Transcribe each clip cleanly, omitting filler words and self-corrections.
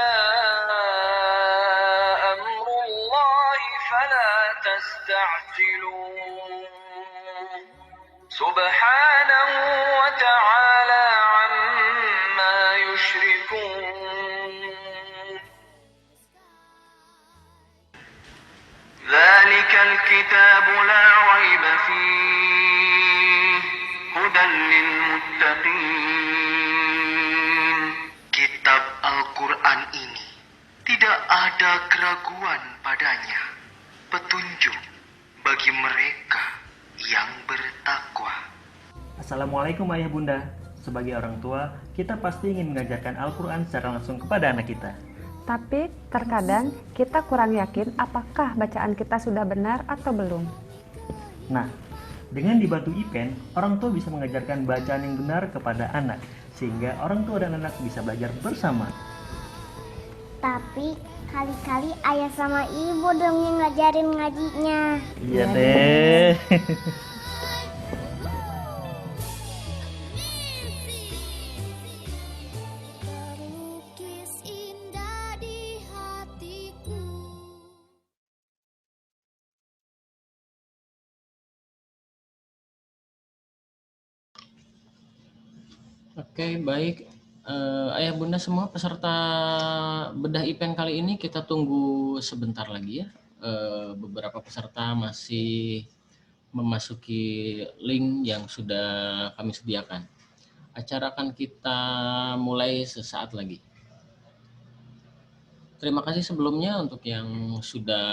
جاء أمر الله فلا تستعجلوه سبحانه وتعالى عما يشركون ذلك الكتاب لا ريب فيه هدى للمتقين. Kitab Al-Quran ini tidak ada keraguan padanya, petunjuk bagi mereka yang bertakwa. Assalamualaikum ayah bunda. Sebagai orang tua, kita pasti ingin mengajarkan Al-Quran secara langsung kepada anak kita. Tapi terkadang kita kurang yakin apakah bacaan kita sudah benar atau belum. Nah, dengan dibantu IPEN, orang tua bisa mengajarkan bacaan yang benar kepada anak, sehingga orang tua dan anak bisa belajar bersama. Tapi kali-kali ayah sama ibu dong yang ngajarin ngajinya. Iya deh. Oke, baik. Ayah bunda semua peserta bedah IPEN kali ini kita tunggu sebentar lagi ya. Beberapa peserta masih memasuki link yang sudah kami sediakan. Acara akan kita mulai sesaat lagi. Terima kasih sebelumnya untuk yang sudah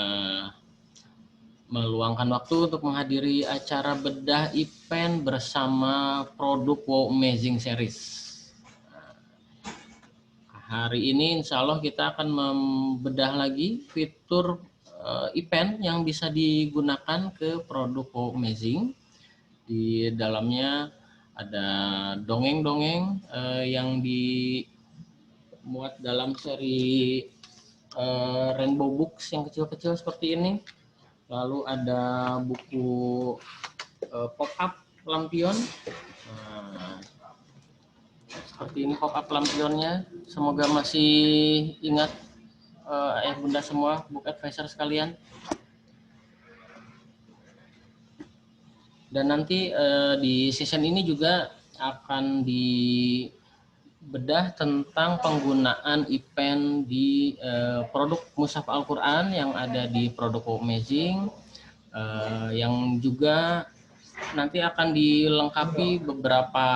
meluangkan waktu untuk menghadiri acara bedah IPEN bersama produk Wow Amazing Series. Hari ini insya Allah kita akan membedah lagi fitur IPEN yang bisa digunakan ke produk Wow Amazing. Di dalamnya ada dongeng-dongeng yang dimuat dalam seri Rainbow Books yang kecil-kecil seperti ini. Lalu ada buku pop-up lampion. Nah, seperti ini pop-up lampionnya. Semoga masih ingat ayah bunda semua, book advisor sekalian. Dan nanti di season ini juga akan dibedah tentang penggunaan IPEN di produk Mushaf Al-Quran yang ada di produk Wow Amazing, yang juga nanti akan dilengkapi beberapa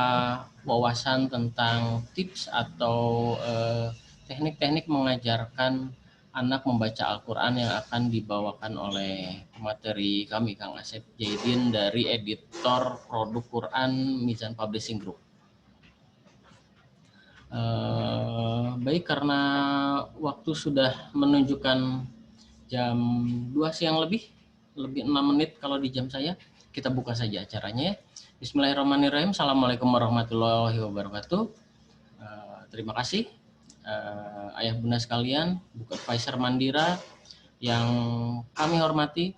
wawasan tentang tips atau teknik-teknik mengajarkan anak membaca Al-Quran yang akan dibawakan oleh pemateri kami, Kang Asep Jaidin dari editor produk Quran Mizan Publishing Group. Baik, karena waktu sudah menunjukkan jam 2 siang lebih 6 menit kalau di jam saya, kita buka saja acaranya ya. Bismillahirrahmanirrahim. Assalamualaikum warahmatullahi wabarakatuh. Terima kasih ayah bunda sekalian, book advisor Mandira yang kami hormati.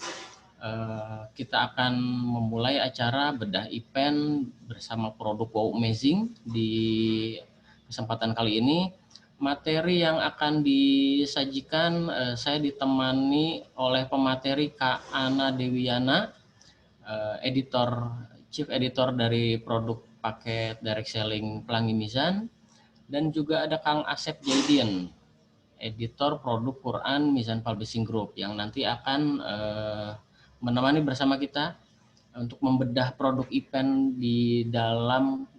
Kita akan memulai acara bedah IPEN bersama produk Wow Amazing. Di kesempatan kali ini materi yang akan disajikan saya ditemani oleh pemateri Kak Ana Dewiana, chief editor dari produk paket direct selling Pelangi Mizan, dan juga ada Kang Asep Jaidin, editor produk Quran Mizan Publishing Group, yang nanti akan menemani bersama kita untuk membedah produk IPEN di dalam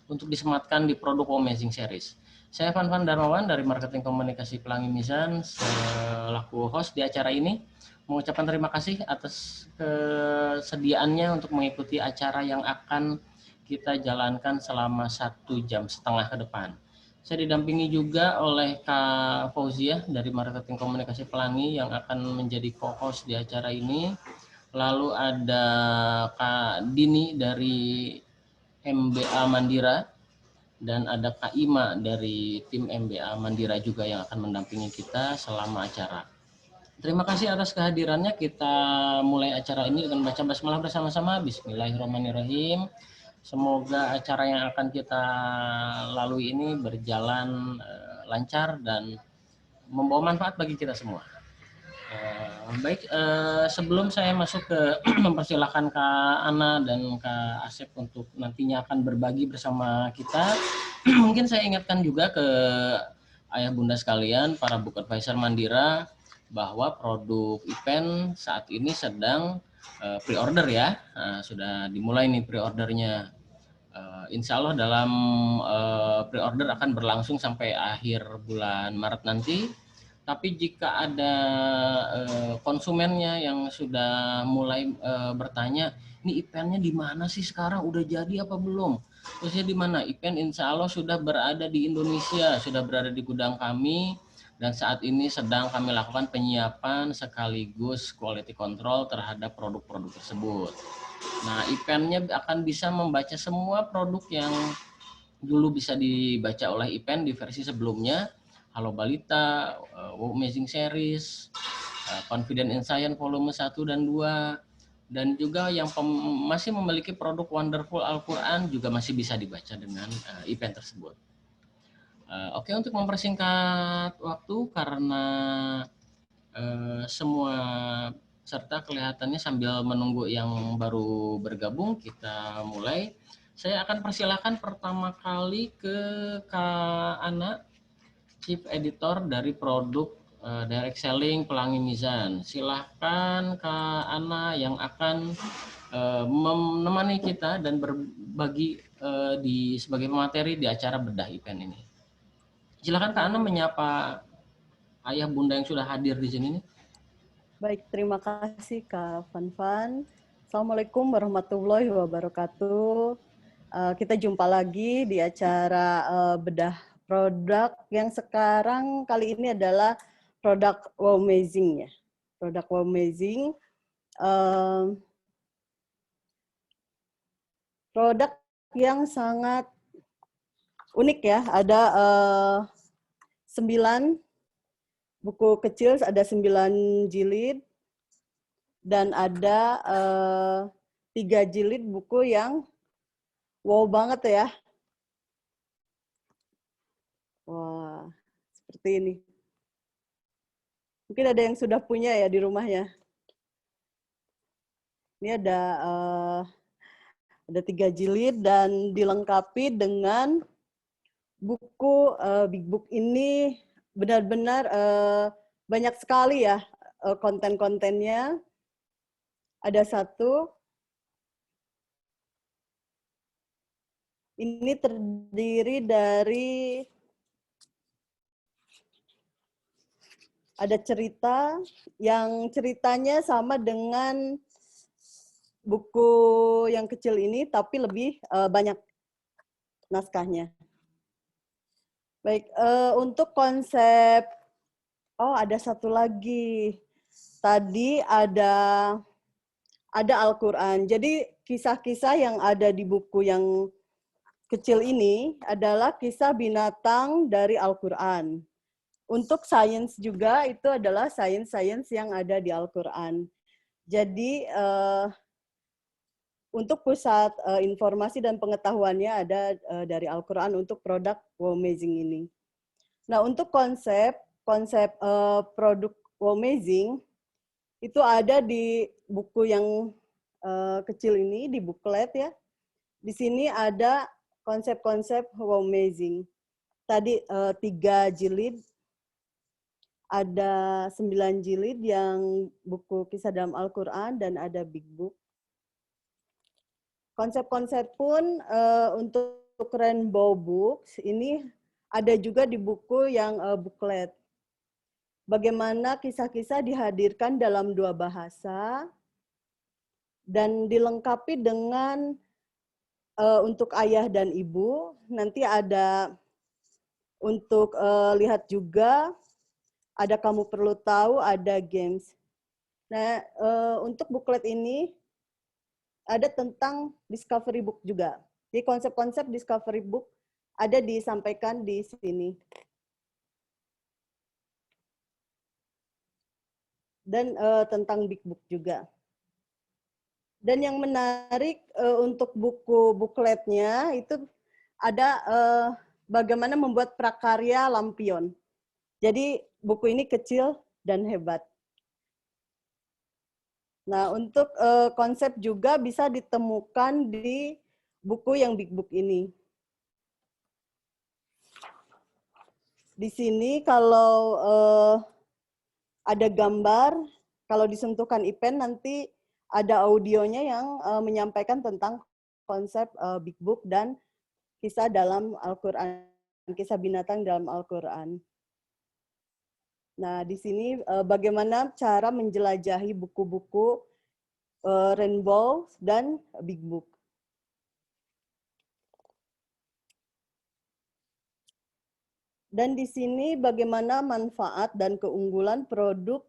untuk disematkan di produk Wow Amazing Series. Saya Van Darmawan dari Marketing Komunikasi Pelangi Mizan selaku host di acara ini. Mengucapkan terima kasih atas kesediaannya untuk mengikuti acara yang akan kita jalankan selama 1,5 jam ke depan. Saya didampingi juga oleh Kak Fauzia dari Marketing Komunikasi Pelangi yang akan menjadi co-host di acara ini. Lalu ada Kak Dini dari MBA Mandira, dan ada Kak Ima dari tim MBA Mandira juga yang akan mendampingi kita selama acara. Terima kasih atas kehadirannya. Kita mulai acara ini dengan baca basmalah bersama-sama. Bismillahirrahmanirrahim. Semoga acara yang akan kita lalui ini berjalan lancar dan membawa manfaat bagi kita semua. Baik, sebelum saya masuk ke mempersilahkan Kak Ana dan Kak Asep untuk nantinya akan berbagi bersama kita, mungkin saya ingatkan juga ke ayah bunda sekalian, para book advisor Mandira, bahwa produk IPEN saat ini sedang pre-order ya. Sudah dimulai nih pre-ordernya. Insya Allah dalam pre-order akan berlangsung sampai akhir bulan Maret nanti. Tapi jika ada konsumennya yang sudah mulai bertanya, ini IPEN-nya di mana sih sekarang? Udah jadi apa belum? Terusnya di mana? IPEN insya Allah sudah berada di Indonesia, sudah berada di gudang kami, dan saat ini sedang kami lakukan penyiapan sekaligus quality control terhadap produk-produk tersebut. Nah, IPEN-nya akan bisa membaca semua produk yang dulu bisa dibaca oleh IPEN di versi sebelumnya, Halo Balita, Wow Amazing Series, Confident in Science volume 1 dan 2, dan juga yang masih memiliki produk Wonderful Al-Quran juga masih bisa dibaca dengan IPEN tersebut. Oke, untuk mempersingkat waktu karena semua serta kelihatannya sambil menunggu yang baru bergabung, kita mulai. Saya akan persilahkan pertama kali ke Kak Ana, Chief Editor dari produk Direct Selling Pelangi Mizan. Silahkan Kak Ana yang akan menemani kita dan berbagi sebagai materi di acara bedah IPEN ini. Silahkan Kak Ana menyapa ayah bunda yang sudah hadir di sini nih. Baik, terima kasih Kak Fanfan. Assalamualaikum warahmatullahi wabarakatuh. Kita jumpa lagi di acara bedah produk yang sekarang kali ini adalah produk Wow Amazing ya. Produk Wow Amazing. Produk yang sangat unik ya. Ada 9 buku kecil, ada 9 jilid, dan ada 3 jilid buku yang wow banget ya. Wah, seperti ini. Mungkin ada yang sudah punya ya di rumahnya. Ini ada 3 jilid dan dilengkapi dengan buku Big Book ini benar-benar banyak sekali ya konten-kontennya. Ada 1. Ini terdiri dari ada cerita yang ceritanya sama dengan buku yang kecil ini, tapi lebih banyak naskahnya. Baik, untuk konsep, ada 1 lagi. Tadi ada Al-Quran. Jadi kisah-kisah yang ada di buku yang kecil ini adalah kisah binatang dari Al-Quran. Untuk sains juga itu adalah sains-sains yang ada di Al-Quran. Jadi untuk pusat informasi dan pengetahuannya ada dari Al-Quran untuk produk Wow Amazing ini. Nah, untuk konsep produk Wow Amazing itu ada di buku yang kecil ini, di booklet ya. Di sini ada konsep-konsep Wow Amazing. Tadi 3 jilid, ada 9 jilid yang buku kisah dalam Al-Quran, dan ada Big Book. Konsep-konsep pun untuk Rainbow Books ini ada juga di buku yang booklet. Bagaimana kisah-kisah dihadirkan dalam 2 bahasa dan dilengkapi dengan untuk ayah dan ibu. Nanti ada untuk lihat juga, ada kamu perlu tahu, ada games. Nah, untuk booklet ini ada tentang discovery book juga. Jadi konsep-konsep discovery book ada disampaikan di sini. Dan tentang Big Book juga. Dan yang menarik untuk buku bookletnya itu ada bagaimana membuat prakarya lampion. Jadi buku ini kecil dan hebat. Nah, untuk konsep juga bisa ditemukan di buku yang Big Book ini. Di sini kalau ada gambar, kalau disentuhkan IPEN nanti ada audionya yang menyampaikan tentang konsep Big Book dan kisah dalam Al-Quran, kisah binatang dalam Al-Quran. Nah, di sini bagaimana cara menjelajahi buku-buku Rainbow dan Big Book. Dan di sini bagaimana manfaat dan keunggulan produk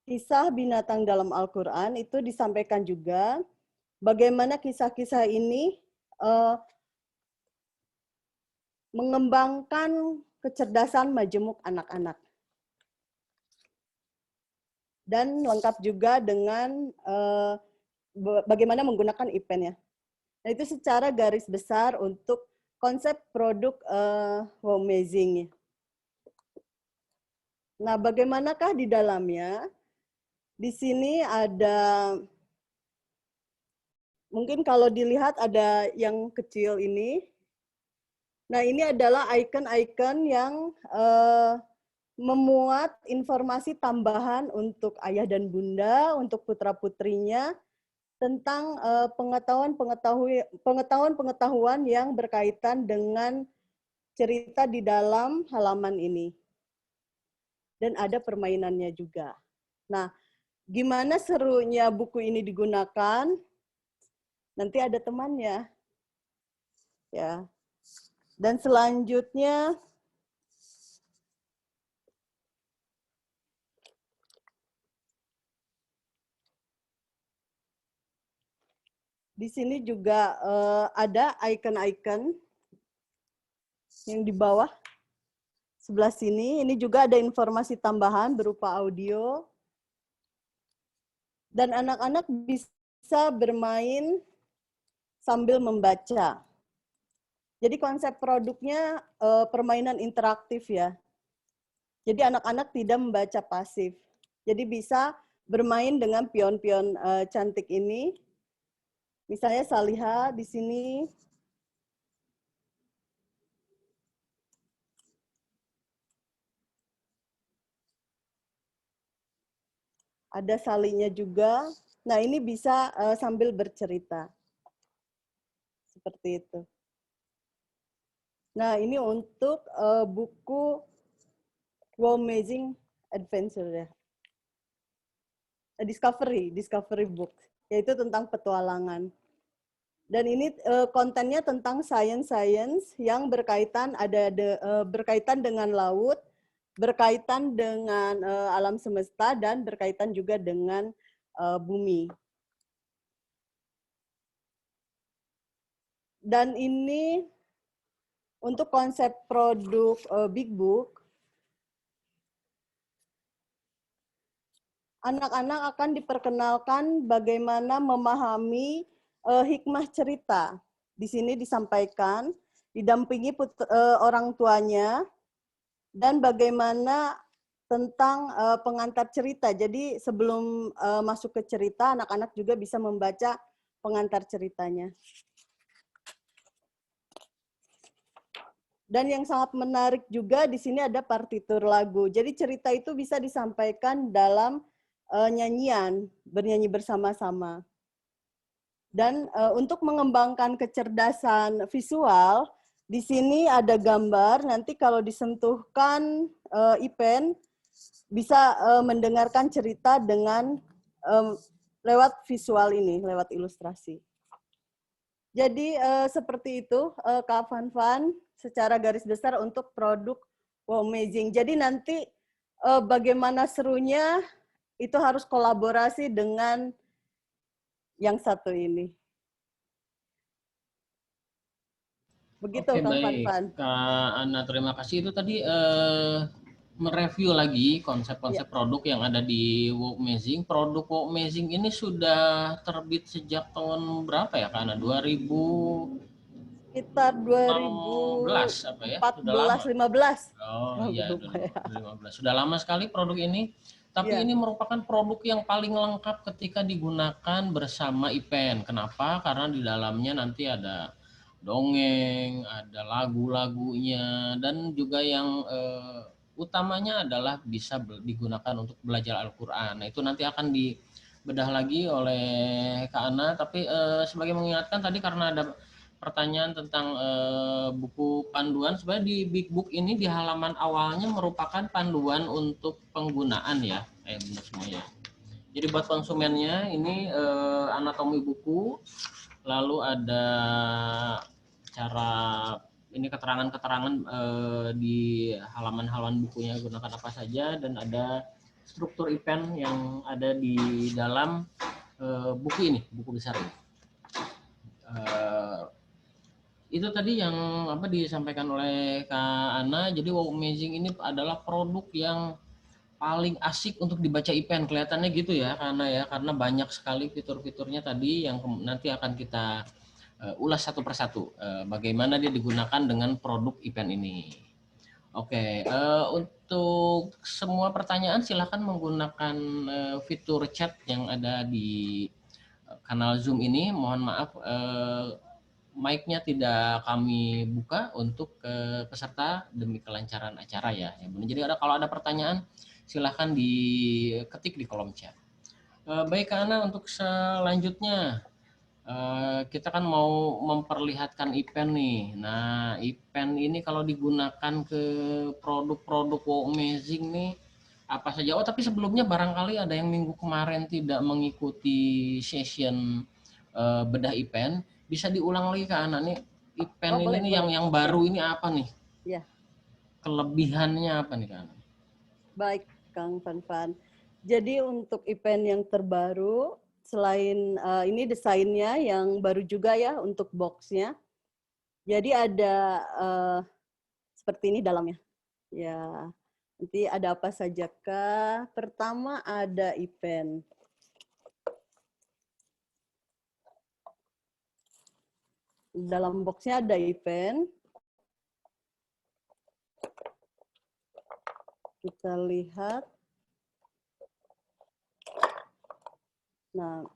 kisah binatang dalam Al-Quran itu disampaikan juga. Bagaimana kisah-kisah ini mengembangkan kecerdasan majemuk anak-anak. Dan lengkap juga dengan bagaimana menggunakan IPEN ya. Nah, itu secara garis besar untuk konsep produk Wowmazing. Nah, bagaimanakah di dalamnya? Di sini ada, mungkin kalau dilihat ada yang kecil ini. Nah, ini adalah icon-icon yang memuat informasi tambahan untuk ayah dan bunda, untuk putra-putrinya, tentang pengetahuan-pengetahuan yang berkaitan dengan cerita di dalam halaman ini. Dan ada permainannya juga. Nah, gimana serunya buku ini digunakan? Nanti ada temannya. Ya. Dan selanjutnya di sini juga ada icon-icon yang di bawah sebelah sini. Ini juga ada informasi tambahan berupa audio. Dan anak-anak bisa bermain sambil membaca. Jadi konsep produknya permainan interaktif ya. Jadi anak-anak tidak membaca pasif. Jadi bisa bermain dengan pion-pion cantik ini. Misalnya Saliha di sini. Ada Salinya juga. Nah, ini bisa sambil bercerita. Seperti itu. Nah, ini untuk buku Wowmazing Adventure ya. Discovery book, yaitu tentang petualangan. Dan ini kontennya tentang science yang berkaitan berkaitan dengan laut, berkaitan dengan alam semesta, dan berkaitan juga dengan bumi. Dan ini untuk konsep produk Big Book, anak-anak akan diperkenalkan bagaimana memahami hikmah cerita. Di sini disampaikan, didampingi orang tuanya, dan bagaimana tentang pengantar cerita. Jadi sebelum masuk ke cerita, anak-anak juga bisa membaca pengantar ceritanya. Dan yang sangat menarik juga di sini ada partitur lagu. Jadi cerita itu bisa disampaikan dalam nyanyian, bernyanyi bersama-sama. Dan untuk mengembangkan kecerdasan visual, di sini ada gambar, nanti kalau disentuhkan IPEN, bisa mendengarkan cerita dengan lewat visual ini, lewat ilustrasi. Jadi seperti itu Kak Fanfan, secara garis besar untuk produk Wowmazing. Jadi nanti bagaimana serunya itu harus kolaborasi dengan yang satu ini. Begitu Oke, Kak baik. Fanfan. Kak Ana, terima kasih. Itu tadi mereview lagi konsep-konsep produk yang ada di Wowmazing. Produk Wowmazing ini sudah terbit sejak tahun berapa ya Kak Ana? 2000 sekitar 2015 apa ya? Sudah lama. 2014-15. Oh iya, Lupa ya. 2015. Sudah lama sekali produk ini. Tapi Iya. ini merupakan produk yang paling lengkap ketika digunakan bersama IPEN. Kenapa? Karena di dalamnya nanti ada dongeng, ada lagu-lagunya, dan juga yang utamanya adalah bisa digunakan untuk belajar Al-Quran. Nah, itu nanti akan dibedah lagi oleh Kak Ana. Tapi sebagai mengingatkan tadi karena ada pertanyaan tentang buku panduan, sebenarnya di Big Book ini di halaman awalnya merupakan panduan untuk penggunaan ya, benar semuanya. Jadi buat konsumennya ini anatomi buku, lalu ada cara ini keterangan-keterangan di halaman-halaman bukunya gunakan apa saja, dan ada struktur IPEN yang ada di dalam buku ini, buku besar ini. Itu tadi yang disampaikan oleh Kak Ana. Jadi Wow Amazing ini adalah produk yang paling asik untuk dibaca IPEN, kelihatannya gitu ya Kak Ana ya, karena banyak sekali fitur-fiturnya tadi yang nanti akan kita ulas satu persatu bagaimana dia digunakan dengan produk IPEN ini. Oke, untuk semua pertanyaan silahkan menggunakan fitur chat yang ada di kanal Zoom ini. Mohon maaf mic-nya tidak kami buka untuk peserta demi kelancaran acara ya. Jadi kalau ada pertanyaan silahkan diketik di kolom chat. Baik Kak Ana, untuk selanjutnya kita kan mau memperlihatkan IPEN nih. Nah, IPEN ini kalau digunakan ke produk-produk Wow Amazing nih apa saja? Oh, tapi sebelumnya barangkali ada yang minggu kemarin tidak mengikuti session bedah IPEN, bisa diulang lagi Kak Ana nih, IPEN ini nih yang baru ini apa nih? Iya. Kelebihannya apa nih Kak Ana? Baik Kang Fanfan. Jadi untuk IPEN yang terbaru, selain ini desainnya yang baru juga ya untuk boxnya. Jadi ada seperti ini dalamnya. Ya, nanti ada apa saja kah? Pertama ada IPEN. Dalam boxnya ada IPEN. Kita lihat. Nah,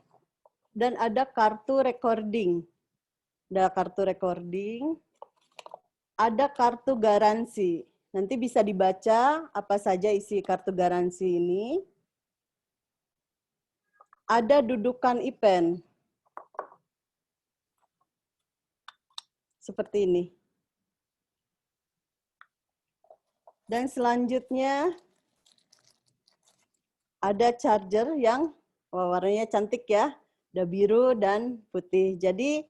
dan ada kartu recording. Ada kartu recording. Ada kartu garansi. Nanti bisa dibaca apa saja isi kartu garansi ini. Ada dudukan IPEN. Seperti ini. Dan selanjutnya ada charger yang warnanya cantik ya. Ada biru dan putih. Jadi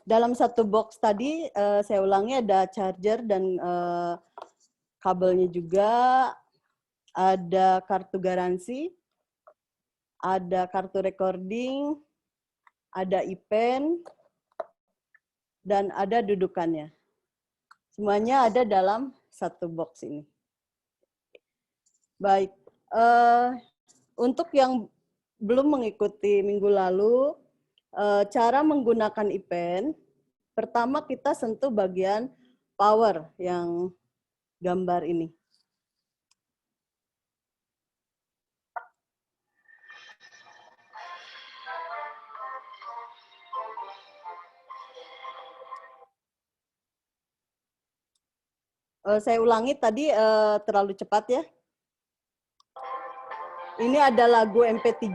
dalam satu box tadi saya ulangi ada charger dan kabelnya juga. Ada kartu garansi. Ada kartu recording. Ada IPEN. Dan ada dudukannya. Semuanya ada dalam satu box ini. Baik, untuk yang belum mengikuti minggu lalu, cara menggunakan IPEN, pertama kita sentuh bagian power yang gambar ini. Saya ulangi tadi terlalu cepat ya. Ini ada lagu MP3.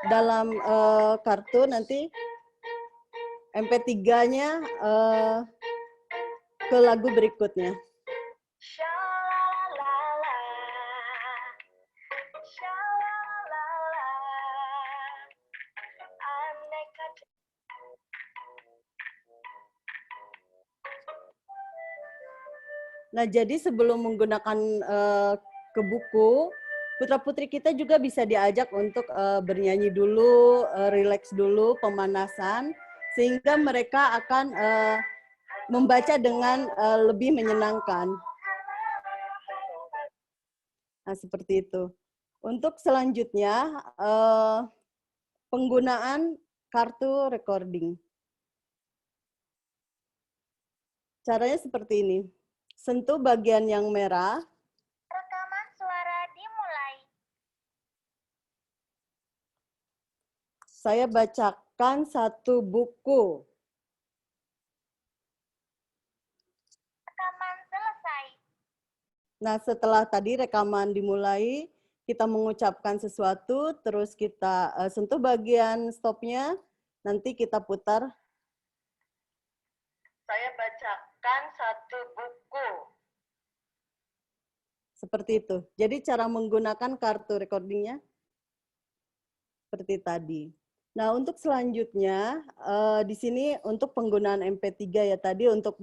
Dalam kartu nanti MP3-nya ke lagu berikutnya. Nah, jadi sebelum menggunakan ke buku, putra-putri kita juga bisa diajak untuk bernyanyi dulu, rileks dulu, pemanasan, sehingga mereka akan membaca dengan lebih menyenangkan. Nah, seperti itu. Untuk selanjutnya, penggunaan kartu recording. Caranya seperti ini. Sentuh bagian yang merah. Rekaman suara dimulai. Saya bacakan satu buku. Rekaman selesai. Nah, setelah tadi rekaman dimulai, kita mengucapkan sesuatu, terus kita sentuh bagian stopnya, nanti kita putar. Saya bacakan satu buku. Seperti itu. Jadi cara menggunakan kartu recordingnya seperti tadi. Nah, untuk selanjutnya, di sini untuk penggunaan MP3 ya tadi, untuk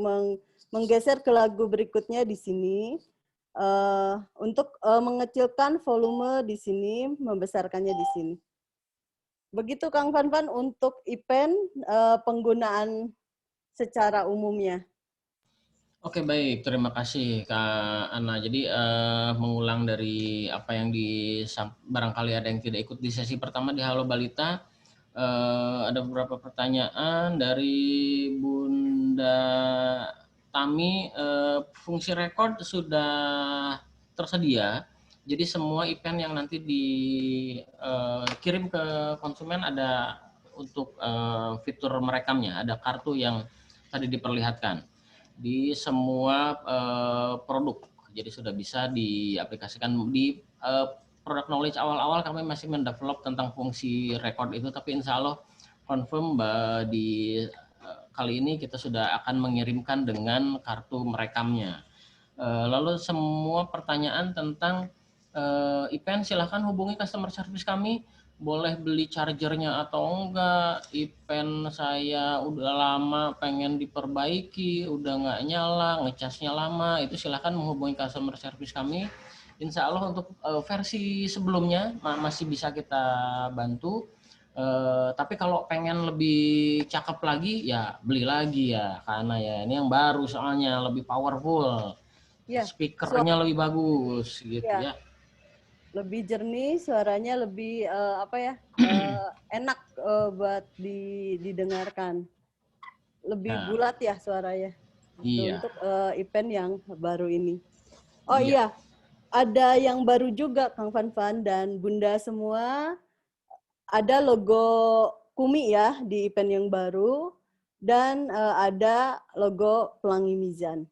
menggeser ke lagu berikutnya di sini. Untuk mengecilkan volume di sini, membesarkannya di sini. Begitu Kang Fanfan untuk IPEN penggunaan secara umumnya. Oke, baik, terima kasih Kak Ana. Jadi mengulang dari apa yang barangkali ada yang tidak ikut di sesi pertama di Halo Balita, ada beberapa pertanyaan dari Bunda Tami. Fungsi record sudah tersedia, jadi semua event yang nanti dikirim ke konsumen ada untuk fitur merekamnya, ada kartu yang tadi diperlihatkan di semua produk. Jadi sudah bisa diaplikasikan di produk knowledge awal-awal. Kami masih mendevelop tentang fungsi record itu, tapi insya Allah confirm di kali ini kita sudah akan mengirimkan dengan kartu merekamnya. Lalu semua pertanyaan tentang event silahkan hubungi customer service kami. Boleh beli chargernya atau enggak, event saya udah lama pengen diperbaiki, udah nggak nyala, ngecasnya lama, itu silahkan menghubungi customer service kami. Insya Allah untuk versi sebelumnya masih bisa kita bantu. Tapi kalau pengen lebih cakep lagi ya beli lagi ya, karena ya ini yang baru soalnya lebih powerful, Ya, speakernya lebih bagus gitu ya. Lebih jernih, suaranya lebih enak buat didengarkan. Lebih bulat ya suaranya. Iya. Untuk event yang baru ini. Oh iya, ada yang baru juga Kang Fanfan dan Bunda semua. Ada logo Kumi ya di event yang baru dan ada logo Pelangi Mizan.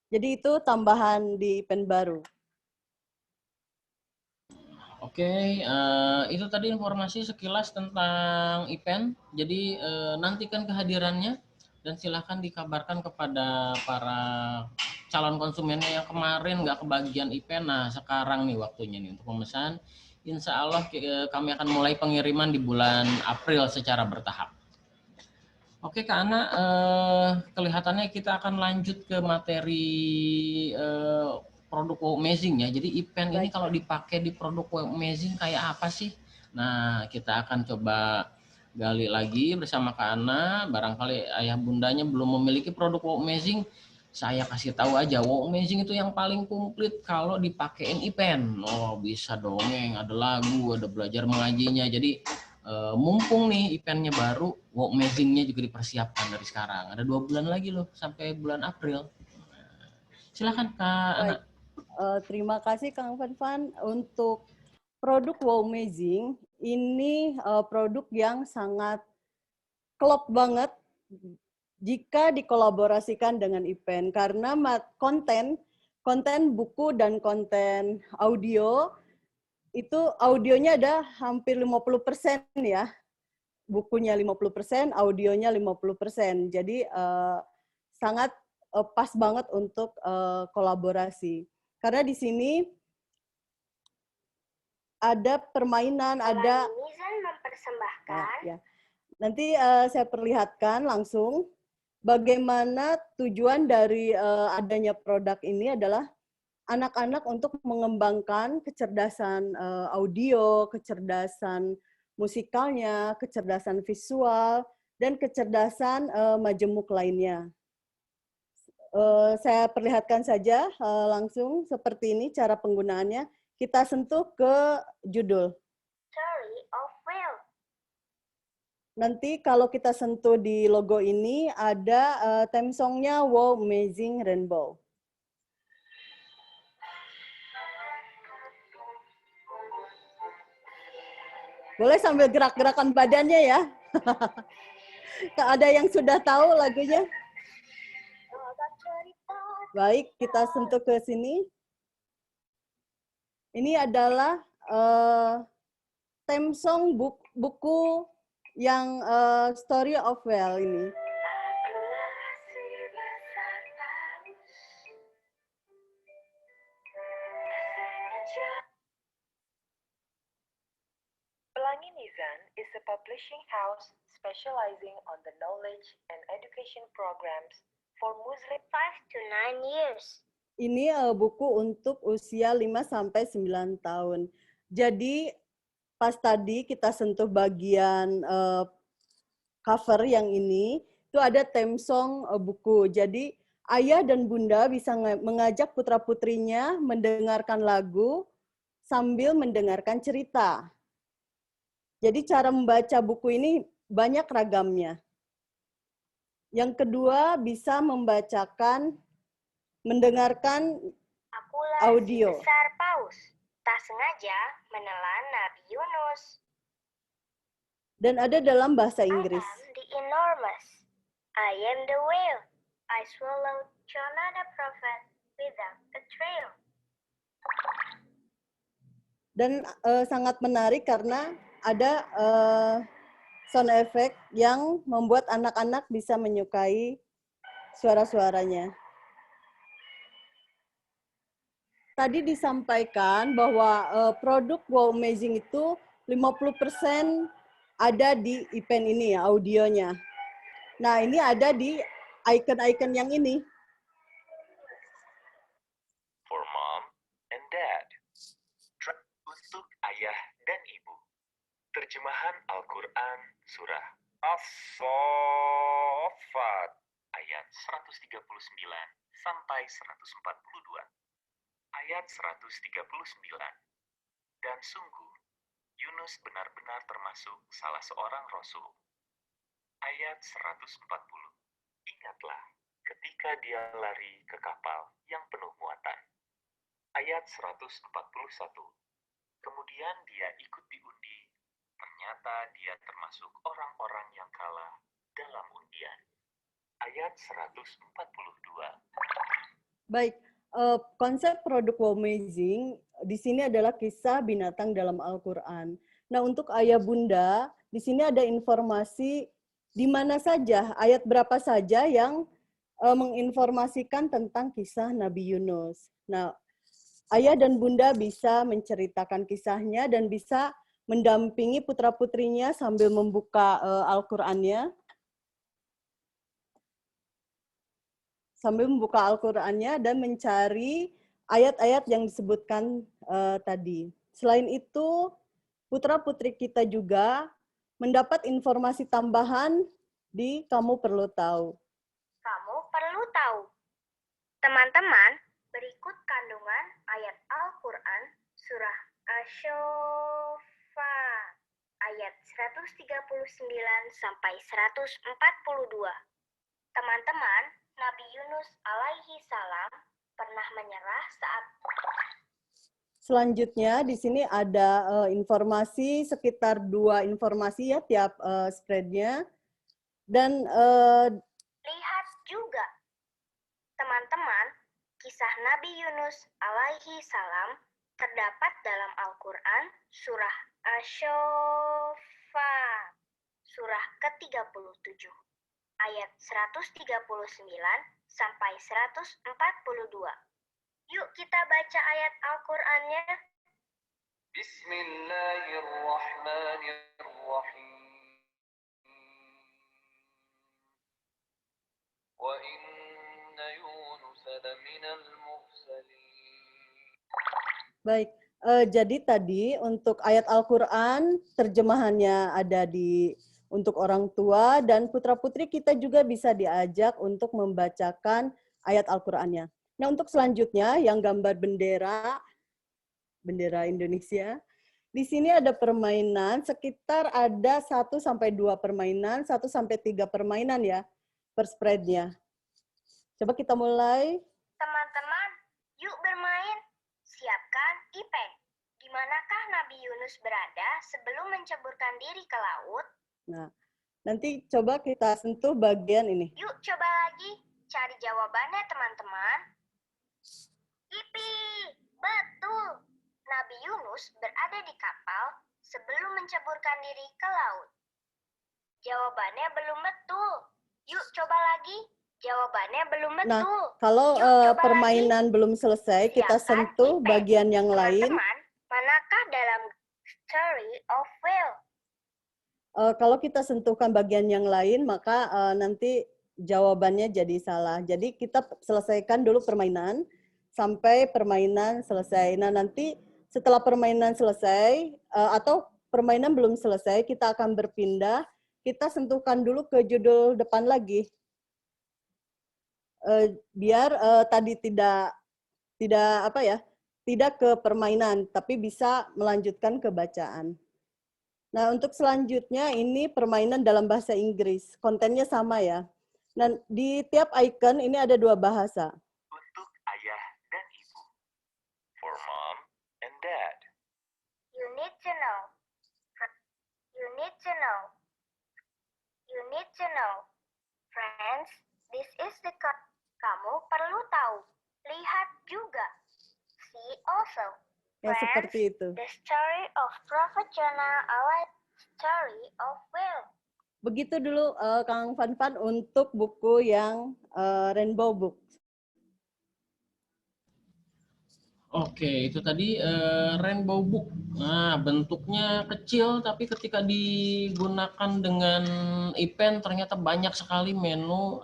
Jadi itu tambahan di event baru. Oke, itu tadi informasi sekilas tentang event. Jadi nantikan kehadirannya dan silahkan dikabarkan kepada para calon konsumennya yang kemarin nggak kebagian event. Nah sekarang nih waktunya nih untuk memesan. Insya Allah kami akan mulai pengiriman di bulan April secara bertahap. Oke Kak Ana, kelihatannya kita akan lanjut ke materi produk Wow Amazing ya. Jadi event ini kalau dipakai di produk Wow Amazing kayak apa sih? Nah, kita akan coba gali lagi bersama Kak Ana. Barangkali ayah bundanya belum memiliki produk Wow Amazing. Saya kasih tahu aja, Wow Amazing itu yang paling komplit kalau dipakein event. Oh, bisa dongeng, ada lagu, ada belajar mengajinya. Jadi mumpung nih eventnya baru, Wow Amazing-nya juga dipersiapkan dari sekarang. Ada 2 bulan lagi loh sampai bulan April. Silakan Kak Ana. Terima kasih Kang Fanfan untuk produk Wow Amazing. Ini produk yang sangat klop banget jika dikolaborasikan dengan event karena konten buku dan konten audio itu audionya ada hampir 50% ya. Bukunya 50%, audionya 50%. Jadi sangat pas banget untuk kolaborasi. Karena di sini ada permainan, ada Mizan mempersembahkan. ya. Nanti saya perlihatkan langsung bagaimana tujuan dari adanya produk ini adalah anak-anak untuk mengembangkan kecerdasan audio, kecerdasan musikalnya, kecerdasan visual, dan kecerdasan majemuk lainnya. Saya perlihatkan saja langsung seperti ini cara penggunaannya. kita sentuh ke judul. Story of Will. Nanti kalau kita sentuh di logo ini ada theme songnya Wow Amazing Rainbow. Boleh sambil gerak-gerakan badannya ya. Ada yang sudah tahu lagunya? Baik, kita sentuh ke sini. Ini adalah theme song buku yang Story of Well ini. Pelangi Nizam is a publishing house specializing on the knowledge and education programs for Muslim 5 to 9 years. Ini buku untuk usia 5-9 tahun. Jadi pas tadi kita sentuh bagian cover yang ini, itu ada theme song buku. Jadi ayah dan bunda bisa mengajak putra-putrinya mendengarkan lagu sambil mendengarkan cerita. Jadi cara membaca buku ini banyak ragamnya. Yang kedua bisa mendengarkan Akulah audio. si besar paus, tak sengaja menelan Nabi Yunus. Dan ada dalam bahasa I Inggris. am the enormous. I am the whale. I swallowed Jonah the prophet without a trail. Dan sangat menarik karena ada sound effect yang membuat anak-anak bisa menyukai suara-suaranya. Tadi disampaikan bahwa produk Wow Amazing itu 50% ada di event ini ya, audionya. Nah, ini ada di icon-icon yang ini. For mom and dad. Untuk ayah dan ibu. Terjemahan Al-Quran Surah As-Saffat ayat 139 sampai 142. Ayat 139. Dan sungguh, Yunus benar-benar termasuk salah seorang rasul. Ayat 140. Ingatlah ketika dia lari ke kapal yang penuh muatan. Ayat 141. Kemudian dia ikut diundi. Ternyata dia termasuk orang-orang yang kalah dalam undian. Ayat 142. Baik, konsep produk Wow Amazing di sini adalah kisah binatang dalam Al-Quran. Nah, untuk ayah bunda, di sini ada informasi di mana saja, ayat berapa saja yang menginformasikan tentang kisah Nabi Yunus. Nah, ayah dan bunda bisa menceritakan kisahnya dan bisa mendampingi putra-putrinya sambil membuka Al-Qur'annya. Sambil membuka Al-Qur'annya dan mencari ayat-ayat yang disebutkan tadi. Selain itu, putra-putri kita juga mendapat informasi tambahan di Kamu Perlu Tahu. Kamu perlu tahu. Teman-teman, berikut kandungan ayat Al-Quran surah Asy-Syafa ayat 139 sampai 142. Teman-teman, Nabi Yunus alaihi salam pernah menyerah saat Selanjutnya di sini ada informasi sekitar 2 informasi ya tiap spreadnya. Dan lihat juga. Teman-teman, kisah Nabi Yunus alaihi salam terdapat dalam Al-Quran surah Asy-Syafa surah ke-37 ayat 139 sampai 142. Yuk kita baca ayat Al-Qur'annya. Bismillahirrahmanirrahim. Wa inna Yunus laminal mursalin. baik, jadi tadi untuk ayat Al-Quran terjemahannya ada untuk orang tua dan putra-putri kita juga bisa diajak untuk membacakan ayat Al-Qur'annya. Nah, untuk selanjutnya yang gambar bendera, bendera Indonesia. Di sini ada permainan, sekitar ada 1 sampai 2 permainan, 1 sampai 3 permainan ya per spreadnya. Coba kita mulai. Teman-teman, yuk bermain. Siapkan Ipen. Di manakah Nabi Yunus berada sebelum menceburkan diri ke laut? Nah, nanti coba kita sentuh bagian ini. Yuk coba lagi. Cari jawabannya teman-teman. Yipi, betul. Nabi Yunus berada di kapal sebelum menceburkan diri ke laut. Jawabannya belum betul. Yuk coba lagi. Jawabannya belum betul. Nah, kalau Yuk, coba permainan belum selesai, kita Siapkan sentuh Ipen. bagian yang lain. Teman-teman, manakah dalam Story of Whale? Kalau kita sentuhkan bagian yang lain, maka nanti jawabannya jadi salah. Jadi kita selesaikan dulu permainan sampai permainan selesai. Nah, nanti setelah permainan selesai atau permainan belum selesai, kita akan berpindah. Kita sentuhkan dulu ke judul depan lagi. Biar tadi tidak ke permainan, tapi bisa melanjutkan ke bacaan. Nah, untuk selanjutnya ini permainan dalam bahasa Inggris. Kontennya sama ya. Nah, di tiap icon ini ada 2 bahasa. Untuk ayah dan ibu. For mom and dad. You need to know. You need to know. You need to know. Friends, this is the Kamu perlu tahu. Lihat juga. See also. Ya, Friends, seperti itu. the story of Prophet Jonah, our story of whale. Begitu dulu Kang Fanfan untuk buku yang Rainbow Book. Oke, itu tadi Rainbow Book. Nah, bentuknya kecil, tapi ketika digunakan dengan Ipen ternyata banyak sekali menu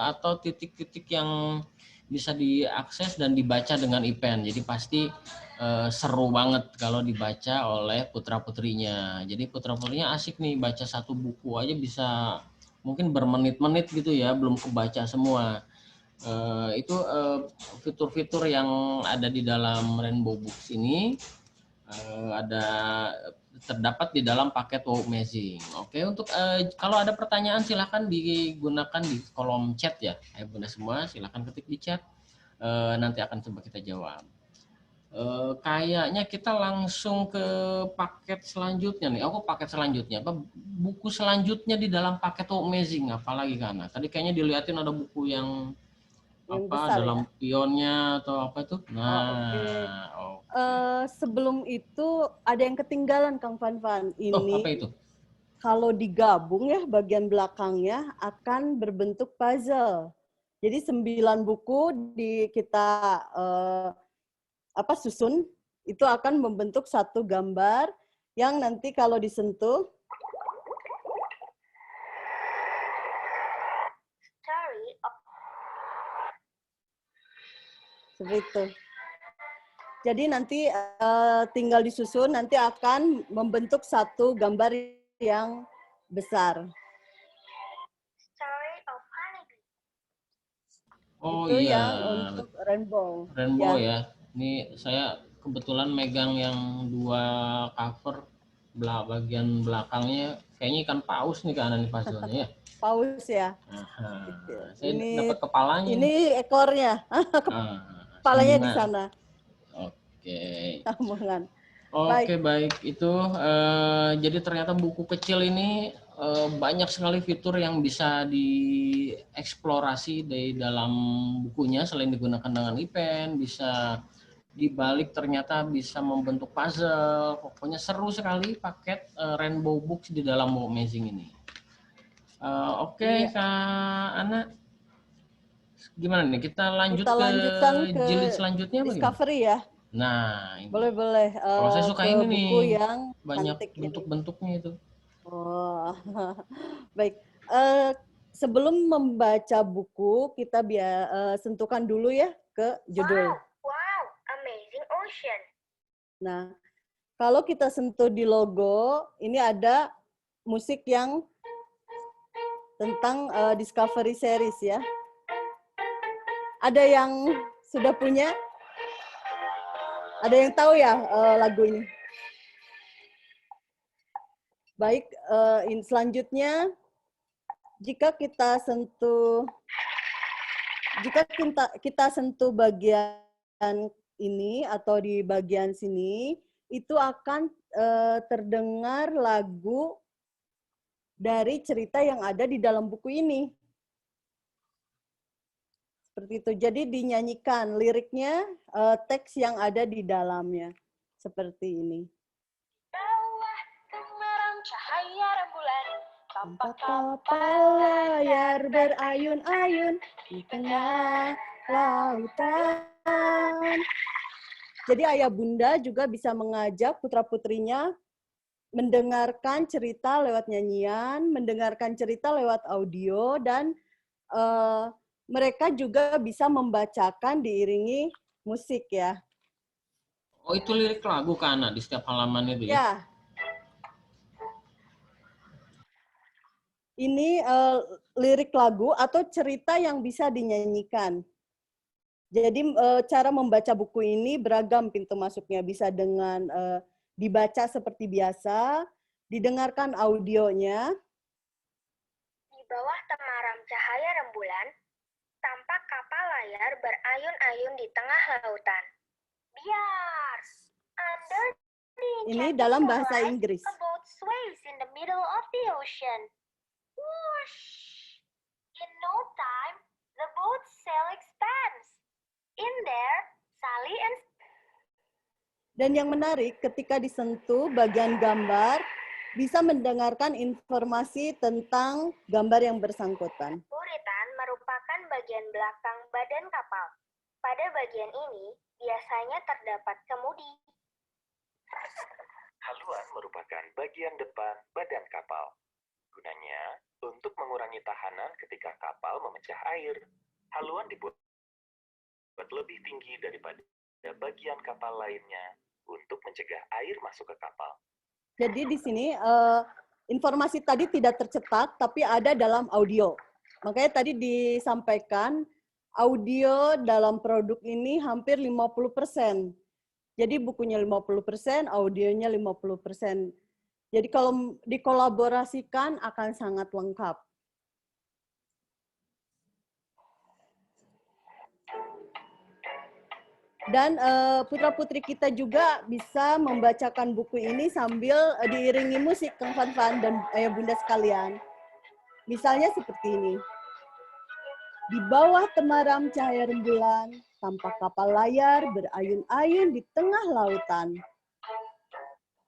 atau titik-titik yang bisa diakses dan dibaca dengan Ipen. Jadi pasti seru banget kalau dibaca oleh putra-putrinya. Jadi putra-putrinya asik nih, baca satu buku aja bisa mungkin bermenit-menit gitu ya, belum kebaca semua. Itu fitur-fitur yang ada di dalam Rainbow Books ini terdapat di dalam paket Wow Amazing. Oke, untuk kalau ada pertanyaan silahkan digunakan di kolom chat ya. Bunda semua silahkan ketik di chat. Nanti akan coba kita jawab. Kayaknya kita langsung ke paket selanjutnya nih. Paket selanjutnya apa? Buku selanjutnya di dalam paket Wow Amazing apalagi karena tadi kayaknya dilihatin ada buku yang besar, dalam ya? pionnya atau apa itu? Nah, sebelum itu ada yang ketinggalan Kang Fanfan. Ini apa itu? kalau digabung ya bagian belakangnya akan berbentuk puzzle. Jadi 9 buku kita susun itu akan membentuk satu gambar yang nanti kalau disentuh seperti itu. Jadi nanti tinggal disusun, nanti akan membentuk satu gambar yang besar. Story of Honeybee. Itu iya. yang untuk Rainbow. Rainbow ya. Ini saya kebetulan megang yang 2 cover bagian belakangnya. Kayaknya ikan paus nih kanan nih puzzle-nya ya. Paus ya. Saya dapat kepalanya. Ini ekornya. Kepalanya di sana. Oke. Sambungan. Oke, baik. Itu jadi ternyata buku kecil ini banyak sekali fitur yang bisa dieksplorasi di dalam bukunya selain digunakan dengan Ipen, bisa dibalik ternyata bisa membentuk puzzle. Pokoknya seru sekali paket Rainbow Books di dalam Wow Amazing ini. Oke, Kak Ana. Gimana nih? Kita lanjutkan ke jilid selanjutnya Discovery ya. Nah, ini. Boleh. Kalau saya suka ini nih, yang banyak bentuk-bentuknya itu. Oh, baik. Sebelum membaca buku, kita sentuhkan dulu ya ke judul. Wow, Amazing Ocean. Nah, kalau kita sentuh di logo, ini ada musik yang tentang Discovery Series ya. Ada yang sudah punya? Ada yang tahu ya lagu ini? Baik, selanjutnya jika kita sentuh bagian ini atau di bagian sini, itu akan terdengar lagu dari cerita yang ada di dalam buku ini. Seperti itu. Jadi dinyanyikan liriknya, teks yang ada di dalamnya. Seperti ini. Bawah gemerang cahaya rembulan, Tampak kapal layar berayun-ayun di tengah lautan. Jadi ayah bunda juga bisa mengajak putra-putrinya mendengarkan cerita lewat nyanyian, mendengarkan cerita lewat audio, dan mereka juga bisa membacakan diiringi musik ya. Oh, itu lirik lagu kan anak di setiap halaman itu ya? Ya. Ini lirik lagu atau cerita yang bisa dinyanyikan. Jadi cara membaca buku ini beragam pintu masuknya. Bisa dengan dibaca seperti biasa, didengarkan audionya. Di bawah temaram cahaya rembulan, tampak kapal layar berayun-ayun di tengah lautan. Biars, under the Ini dalam enchanting bahasa moonlight, Inggris. a boat sways in the middle of the ocean. Whoosh! In no time, the boat's sail expands. In there, Sally and Dan yang menarik, ketika disentuh bagian gambar, bisa mendengarkan informasi tentang gambar yang bersangkutan. Buritan merupakan bagian belakang badan kapal. Pada bagian ini, biasanya terdapat kemudi. Haluan merupakan bagian depan badan kapal. Gunanya untuk mengurangi tekanan ketika kapal memecah air. Haluan dibuat lebih tinggi daripada bagian kapal lainnya untuk mencegah air masuk ke kapal. Jadi di sini informasi tadi tidak tercetak, tapi ada dalam audio. Makanya tadi disampaikan audio dalam produk ini hampir 50%. Jadi bukunya 50%, audionya 50%. Jadi kalau dikolaborasikan akan sangat lengkap. Dan putra-putri kita juga bisa membacakan buku ini sambil diiringi musik, Kang Fanfan dan ayah bunda sekalian. Misalnya seperti ini. Di bawah temaram cahaya rembulan, tampak kapal layar berayun-ayun di tengah lautan.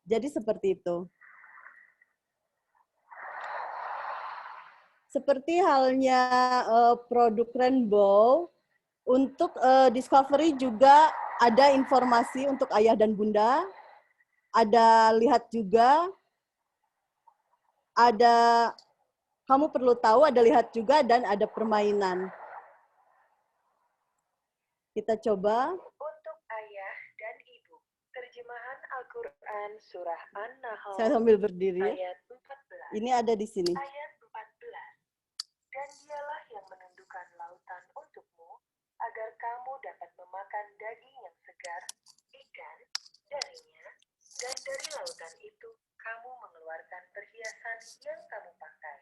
Jadi seperti itu. Seperti halnya produk Rainbow, untuk Discovery juga ada informasi untuk ayah dan bunda, ada lihat juga, ada kamu perlu tahu, ada lihat juga, dan ada permainan. Kita coba. Untuk ayah dan ibu, terjemahan Al-Quran Surah An-Nahl Saya sambil berdiri. ayat 14. Ini ada di sini. Ayat 14. Dan dialah yang menundukkan lautan untukmu, agar kamu dapat memakan daging yang segar, ikan darinya, dan dari lautan itu kamu mengeluarkan perhiasan yang kamu pakai.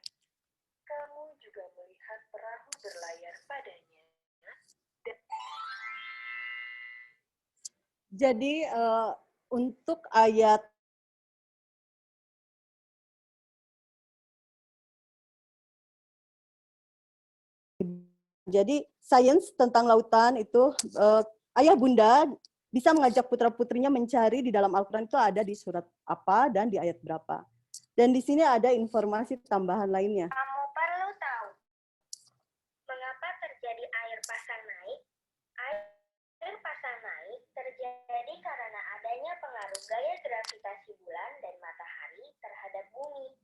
Kamu juga melihat perahu berlayar padanya. Jadi untuk ayat jadi sains tentang lautan itu ayah bunda bisa mengajak putra-putrinya mencari di dalam Al-Quran itu ada di surat apa dan di ayat berapa. Dan di sini ada informasi tambahan lainnya. Kamu perlu tahu mengapa terjadi air pasang naik. Air pasang naik terjadi karena adanya pengaruh gaya gravitasi bulan dan matahari terhadap bumi.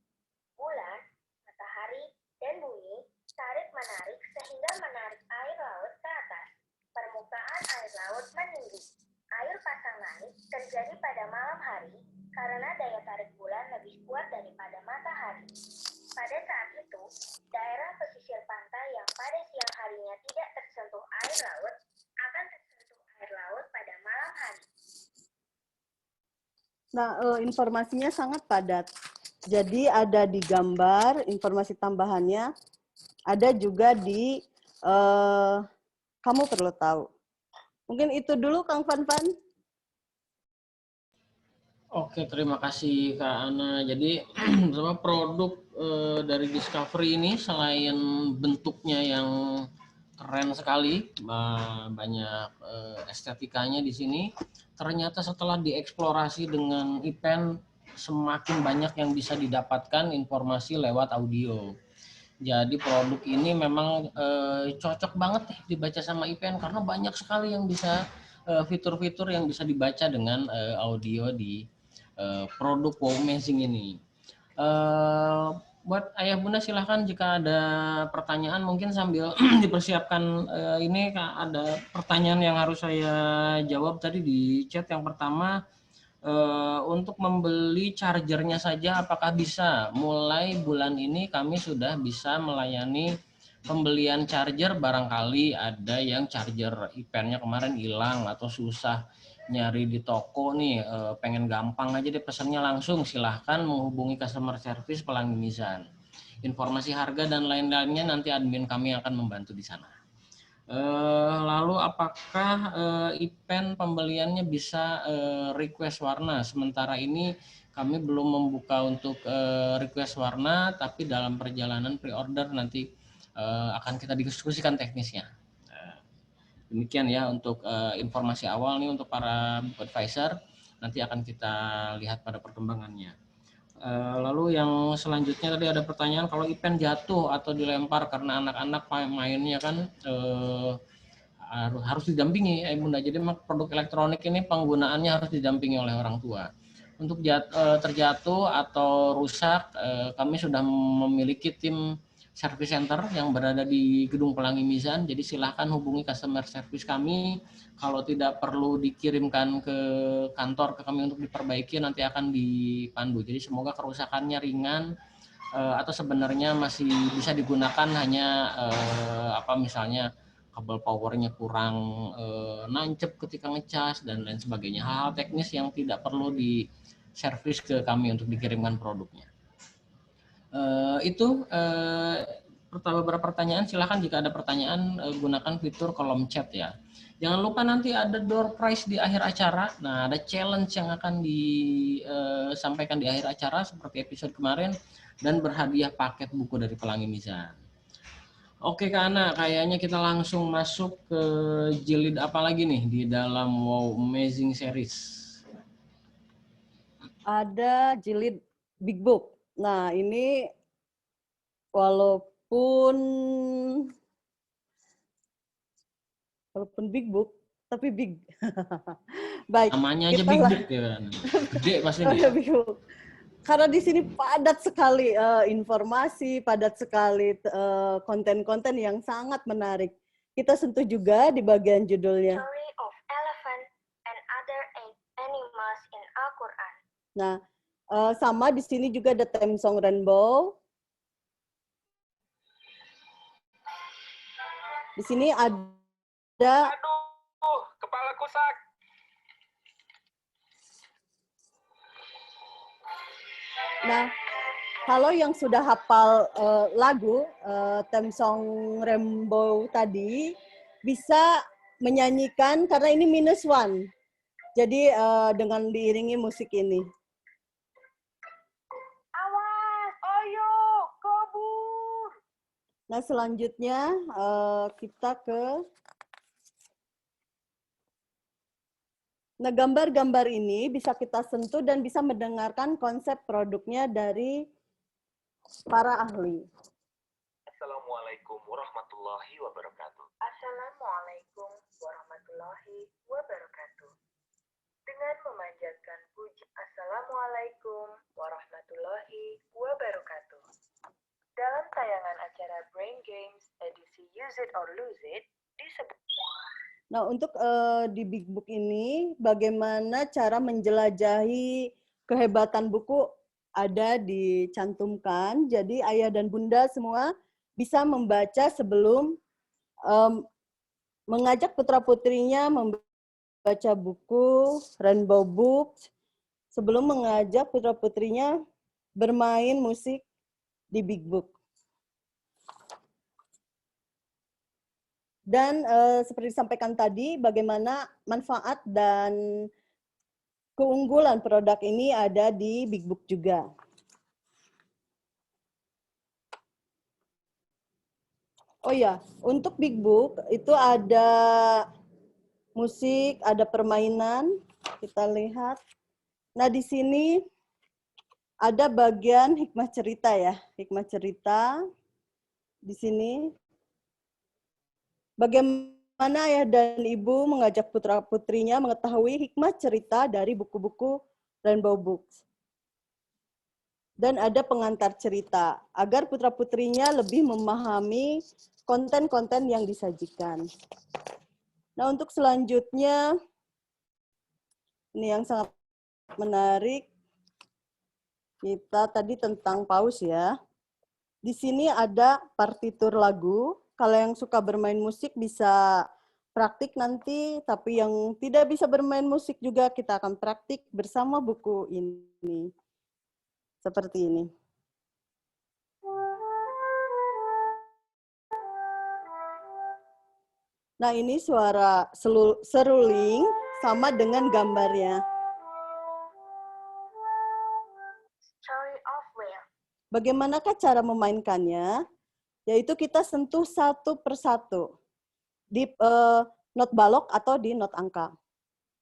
Bulan, matahari, dan bumi tarik-menarik sehingga menarik air laut ke atas. Permukaan air laut meninggi. Air pasang naik terjadi pada malam hari karena daya tarik bulan lebih kuat daripada matahari. Pada saat itu, daerah pesisir pantai yang pada siang harinya tidak tersentuh air laut akan tersentuh air laut pada malam hari. Nah, informasinya sangat padat. Jadi ada di gambar, informasi tambahannya, ada juga di kamu perlu tahu. Mungkin itu dulu Kang Fanfan. Oke, terima kasih Kak Ana. Jadi pertama produk dari Discovery ini selain bentuknya yang keren sekali, banyak estetikanya di sini. Ternyata setelah dieksplorasi dengan event, semakin banyak yang bisa didapatkan informasi lewat audio. Jadi produk ini memang cocok banget dibaca sama event karena banyak sekali yang bisa fitur-fitur yang bisa dibaca dengan audio di produk Wow Amazing ini. Buat ayah bunda silahkan jika ada pertanyaan mungkin sambil dipersiapkan ini ada pertanyaan yang harus saya jawab tadi di chat. Yang pertama, untuk membeli chargernya saja apakah bisa? Mulai bulan ini kami sudah bisa melayani pembelian charger, barangkali ada yang charger eventnya kemarin hilang atau susah nyari di toko nih, pengen gampang aja deh pesannya langsung, silahkan menghubungi customer service Pelangi Mizan. Informasi harga dan lain-lainnya nanti admin kami akan membantu di sana. Lalu apakah event pembeliannya bisa request warna? Sementara ini kami belum membuka untuk request warna, tapi dalam perjalanan pre-order nanti akan kita diskusikan teknisnya. Demikian ya untuk informasi awal nih untuk para book advisor, nanti akan kita lihat pada perkembangannya. Lalu yang selanjutnya tadi ada pertanyaan kalau event jatuh atau dilempar karena anak-anak mainnya kan harus didampingi bunda. Jadi produk elektronik ini penggunaannya harus didampingi oleh orang tua. Untuk terjatuh atau rusak, kami sudah memiliki tim service center yang berada di Gedung Pelangi Mizan. Jadi silahkan hubungi customer service kami. Kalau tidak perlu dikirimkan ke kantor ke kami untuk diperbaiki, nanti akan dipandu. Jadi semoga kerusakannya ringan atau sebenarnya masih bisa digunakan, hanya misalnya kabel powernya kurang nancep ketika ngecas dan lain sebagainya. Hal-hal teknis yang tidak perlu di servis ke kami untuk dikirimkan produknya. Itu beberapa pertanyaan. Silahkan jika ada pertanyaan gunakan fitur kolom chat ya. Jangan lupa nanti ada door prize di akhir acara. Nah, ada challenge yang akan disampaikan di akhir acara seperti episode kemarin dan berhadiah paket buku dari Pelangi Mizan. Oke Kak Ana, kayaknya kita langsung masuk ke jilid apa lagi nih di dalam Wow Amazing Series? Ada jilid Big Book. Nah, ini walaupun Big Book, tapi big. Baik. Namanya aja Big Book ya kan. Gede pasti nih. Big Book. Karena di sini padat sekali informasi, padat sekali konten-konten yang sangat menarik. Kita sentuh juga di bagian judulnya. Story of Elephant and Other Animals in Al-Quran. Nah, sama di sini juga ada theme song Rainbow. Di sini ada. Aduh, kepalaku sakit. Nah, kalau yang sudah hafal lagu theme song Rainbow tadi, bisa menyanyikan karena ini -1. Jadi dengan diiringi musik ini. Awas, ayo, kabur. Nah, selanjutnya kita ke. Nah, gambar-gambar ini bisa kita sentuh dan bisa mendengarkan konsep produknya dari para ahli. Assalamualaikum warahmatullahi wabarakatuh. Assalamualaikum warahmatullahi wabarakatuh. Dengan memanjatkan puji Assalamualaikum warahmatullahi wabarakatuh. Dalam tayangan acara Brain Games edisi Use It or Lose It disebut. Nah, untuk di Big Book ini, bagaimana cara menjelajahi kehebatan buku ada dicantumkan. Jadi ayah dan bunda semua bisa membaca sebelum mengajak putra-putrinya membaca buku Rainbow Books sebelum mengajak putra-putrinya bermain musik di Big Book. Dan seperti disampaikan tadi, bagaimana manfaat dan keunggulan produk ini ada di Big Book juga. Oh ya, untuk Big Book itu ada musik, ada permainan, kita lihat. Nah, di sini ada bagian hikmah cerita ya, hikmah cerita di sini. Bagaimana ayah dan ibu mengajak putra-putrinya mengetahui hikmah cerita dari buku-buku Rainbow Books. Dan ada pengantar cerita, agar putra-putrinya lebih memahami konten-konten yang disajikan. Nah, untuk selanjutnya, ini yang sangat menarik, kita tadi tentang paus ya. Di sini ada partitur lagu. Kalau yang suka bermain musik bisa praktik nanti, tapi yang tidak bisa bermain musik juga kita akan praktik bersama buku ini. Seperti ini. Nah, ini suara seruling sama dengan gambarnya. Story of Whale. Bagaimanakah cara memainkannya? Yaitu kita sentuh satu persatu di not balok atau di not angka.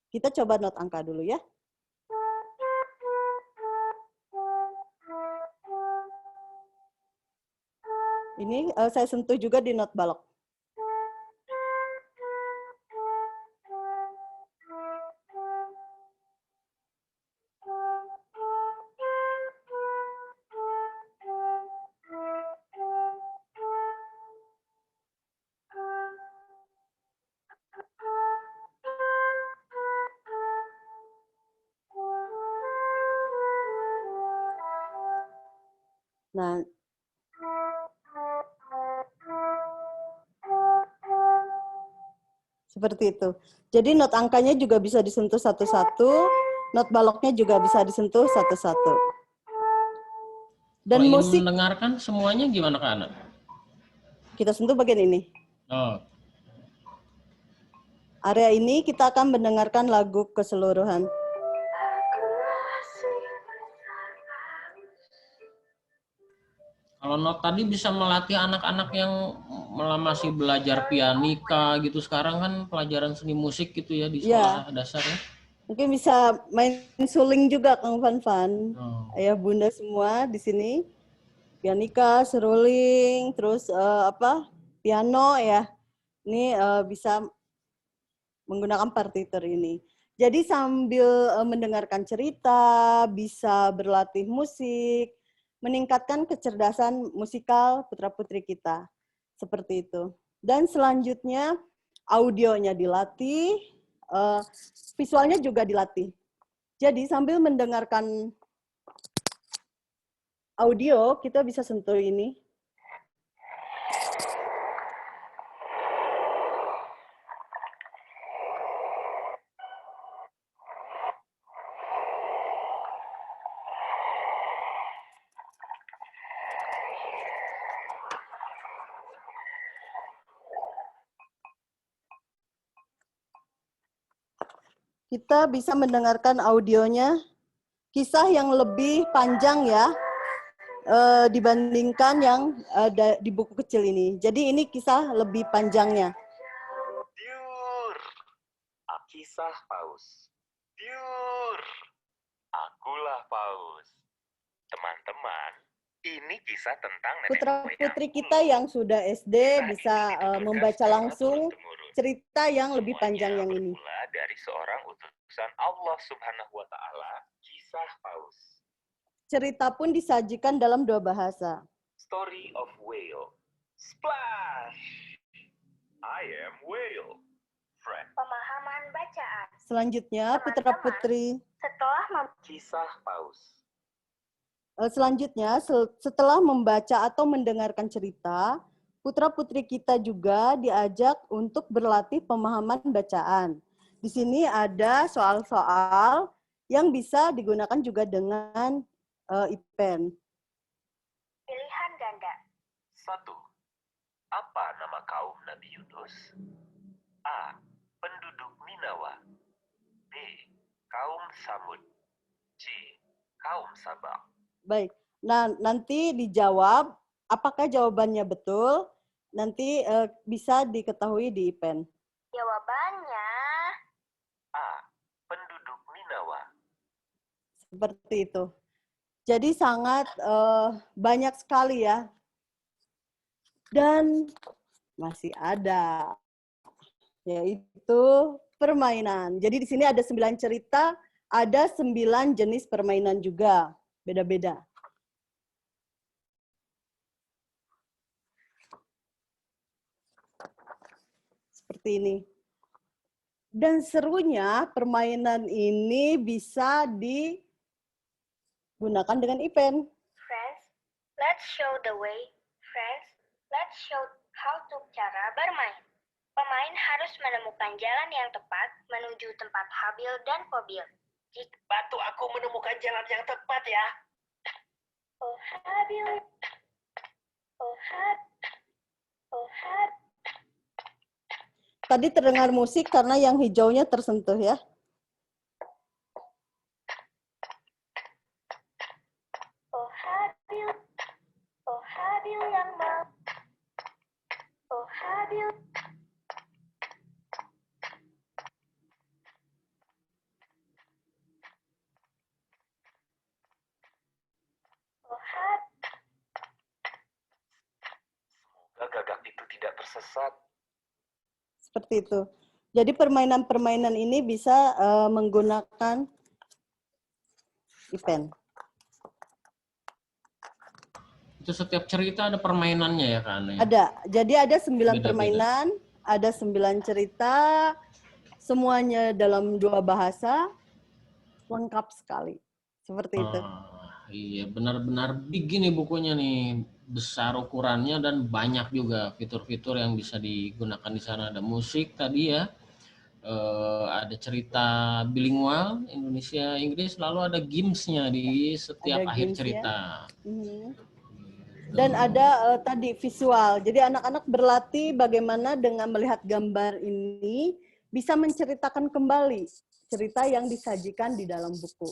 Kita coba not angka dulu ya. Ini saya sentuh juga di not balok. Nah, seperti itu. Jadi not angkanya juga bisa disentuh satu-satu, not baloknya juga bisa disentuh satu-satu. Dan kalau musik ingin mendengarkan semuanya gimana Kak Ana? kita sentuh bagian ini. Oh, Area ini kita akan mendengarkan lagu keseluruhan. kalau not tadi bisa melatih anak-anak yang masih belajar pianika gitu. Sekarang kan pelajaran seni musik gitu ya di sekolah dasar ya. Mungkin bisa main suling juga Kang Fan. Oh. Ayah bunda semua di sini. Pianika, seruling, terus piano ya. Ini bisa menggunakan partitur ini. Jadi sambil mendengarkan cerita, bisa berlatih musik, meningkatkan kecerdasan musikal putra-putri kita. Seperti itu. Dan selanjutnya audionya dilatih, visualnya juga dilatih. Jadi sambil mendengarkan audio, kita bisa sentuh ini. Kita bisa mendengarkan audionya, kisah yang lebih panjang ya, dibandingkan yang di buku kecil ini. Jadi ini kisah lebih panjangnya. Diur, kisah paus. Diur, akulah paus. Teman-teman, ini kisah tentang nenek Putra-putri kita yang sudah SD bisa membaca langsung cerita yang lebih panjang yang ini. Bermula dari seorang utusan Allah Subhanahu wa Ta'ala, kisah paus. Cerita pun disajikan dalam 2 bahasa. Story of whale. Splash! I am whale. Friend. Pemahaman bacaan. Selanjutnya, putra-putri. Kisah paus. Selanjutnya, setelah membaca atau mendengarkan cerita, putra-putri kita juga diajak untuk berlatih pemahaman bacaan. Di sini ada soal-soal yang bisa digunakan juga dengan IPEN. Pilihan ganda. 1. Apa nama kaum Nabi Yunus? A. Penduduk Ninawa. B. Kaum Samud. C. Kaum Sabak. Baik, nah nanti dijawab apakah jawabannya betul, nanti bisa diketahui di IPEN. Jawabannya A. Penduduk Ninawa. Seperti itu. Jadi sangat banyak sekali ya. Dan masih ada, yaitu permainan. Jadi di sini ada 9 cerita, ada 9 jenis permainan juga, beda-beda. Seperti ini. Dan serunya permainan ini bisa digunakan dengan IPEN. Friends, let's show the way. Friends, let's show how to cara bermain. Pemain harus menemukan jalan yang tepat menuju tempat Habil dan Qabil. Bantu aku menemukan jalan yang tepat ya. Oh Habil, oh Hab, oh Hab. Tadi terdengar musik karena yang hijaunya tersentuh ya. Oh Habil yang mau. Oh Habil. Oh Hab. Semoga gagak itu tidak tersesat. Seperti itu. Jadi permainan-permainan ini bisa menggunakan IPEN. Itu setiap cerita ada permainannya ya kan? Ada. Jadi ada 9 Beda-beda. permainan, ada 9 cerita, semuanya dalam 2 bahasa, lengkap sekali. Seperti itu. Iya, benar-benar big nih bukunya nih, besar ukurannya dan banyak juga fitur-fitur yang bisa digunakan di sana. Ada musik tadi ya, ada cerita bilingual Indonesia Inggris, lalu ada gamesnya di setiap Ada akhir games ya. cerita. Dan ada tadi visual. Jadi anak-anak berlatih bagaimana dengan melihat gambar ini bisa menceritakan kembali cerita yang disajikan di dalam buku.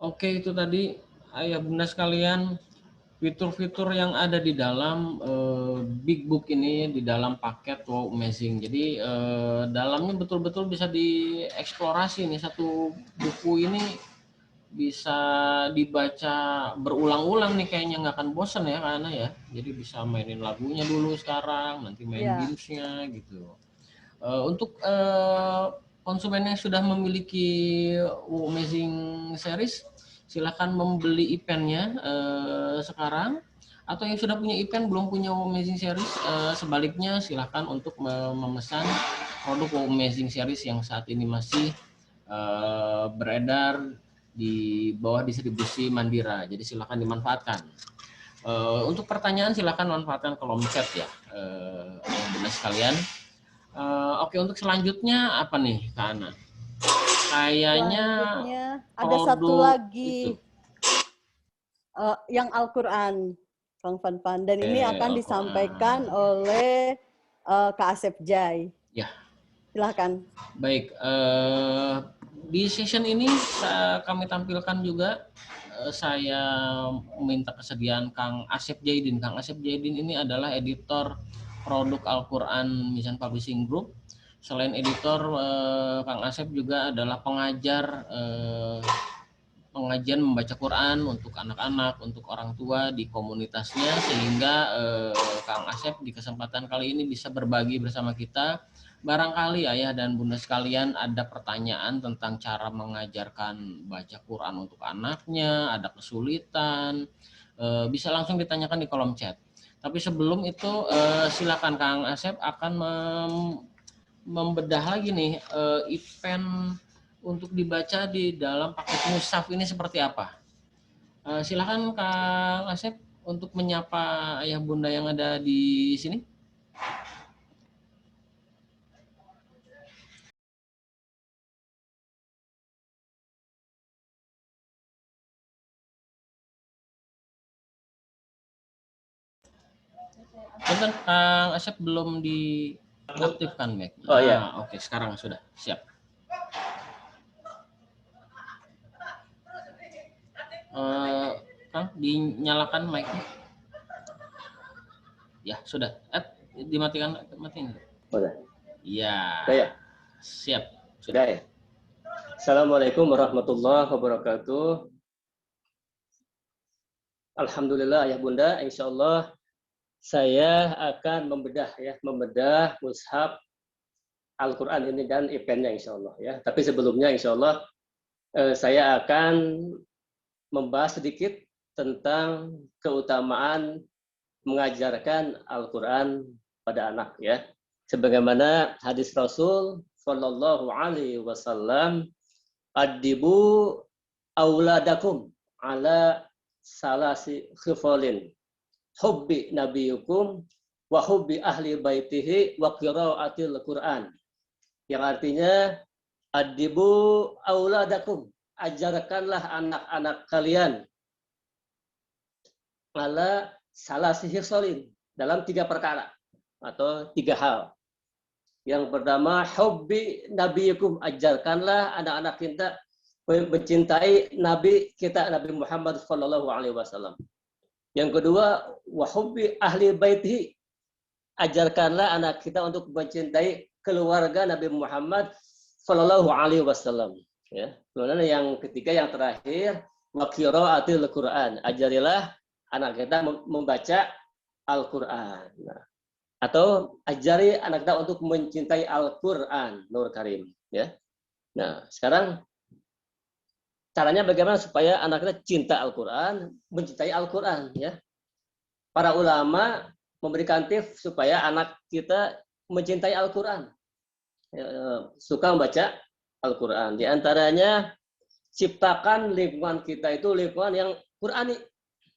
Oke, itu tadi ayah bunda sekalian fitur-fitur yang ada di dalam big book ini, di dalam paket Wow Amazing. Jadi dalamnya betul-betul bisa dieksplorasi nih, satu buku ini bisa dibaca berulang-ulang nih, kayaknya nggak akan bosan ya karena ya. Jadi bisa mainin lagunya dulu sekarang, nanti main gamesnya gitu. Untuk konsumen yang sudah memiliki Wow Amazing series, silakan membeli IPEN-nya sekarang. Atau yang sudah punya IPEN belum punya Wow Amazing series, sebaliknya silakan untuk memesan produk Wow Amazing series yang saat ini masih beredar di bawah distribusi Mandira. Jadi silakan dimanfaatkan. Untuk pertanyaan silakan manfaatkan kolom chat ya, bunda sekalian. Oke, untuk selanjutnya apa nih, Kak Ana? Kayaknya ada satu lagi yang Al-Quran, Kang Fanfan. Dan ini akan disampaikan oleh Kak Asep Jai. Ya. Silahkan. Baik, di session ini kami tampilkan juga, saya meminta kesediaan Kang Asep Jaidin. Kang Asep Jaidin ini adalah editor produk Al-Quran Mizan Publishing Group. Selain editor, Kang Asep juga adalah pengajar pengajian membaca Quran untuk anak-anak, untuk orang tua di komunitasnya, sehingga Kang Asep di kesempatan kali ini bisa berbagi bersama kita. Barangkali ayah dan bunda sekalian ada pertanyaan tentang cara mengajarkan baca Quran untuk anaknya, ada kesulitan, bisa langsung ditanyakan di kolom chat. Tapi sebelum itu silakan Kang Asep akan membedah lagi nih IPEN untuk dibaca di dalam paket mushaf ini seperti apa. Silakan Kang Asep untuk menyapa ayah bunda yang ada di sini. Punten, Kang Asep belum diaktifkan mic. Oh iya. Oke, sekarang sudah siap. Kang, dinyalakan mic-nya. Ya, sudah. Dimatikan, matiin. Sudah. Ya. Sudah ya? Siap. Sudah ya? Assalamualaikum warahmatullahi wabarakatuh. Alhamdulillah ayah bunda, insya Allah saya akan membedah mushaf Al-Quran ini dan IPN-nya insya Allah ya. Tapi sebelumnya insya Allah saya akan membahas sedikit tentang keutamaan mengajarkan Al-Quran pada anak ya. Sebagaimana hadis Rasul Shallallahu Alaihi Wasallam, adibu auladakum ala salasi khifalin, hubbi nabiyukum wa hubbi ahli baitihi wa qiraatil Quran. Yang artinya adibu auladakum, ajarkanlah anak-anak kalian ala salasi khifalin, dalam 3 perkara atau 3 hal. Yang pertama, hubbi nabiyukum, ajarkanlah anak-anak kita mencintai Nabi kita, Nabi Muhammad Sallallahu Alaihi Wasallam. Yang kedua, wahubbi ahli baitihi, ajarkanlah anak kita untuk mencintai keluarga Nabi Muhammad Sallallahu Alaihi Wasallam. Ya. Kemudian yang ketiga, yang terakhir, wa qiraatil Quran, ajarilah anak kita membaca Al-Quran. Nah, atau ajari anak kita untuk mencintai Al-Quran, Nur Karim. Ya. Nah, sekarang caranya bagaimana supaya anak kita cinta Al-Quran, mencintai Al-Quran. Ya. Para ulama memberikan tips supaya anak kita mencintai Al-Quran, suka membaca Al-Quran. Di antaranya, ciptakan lingkungan kita itu lingkungan yang Qurani.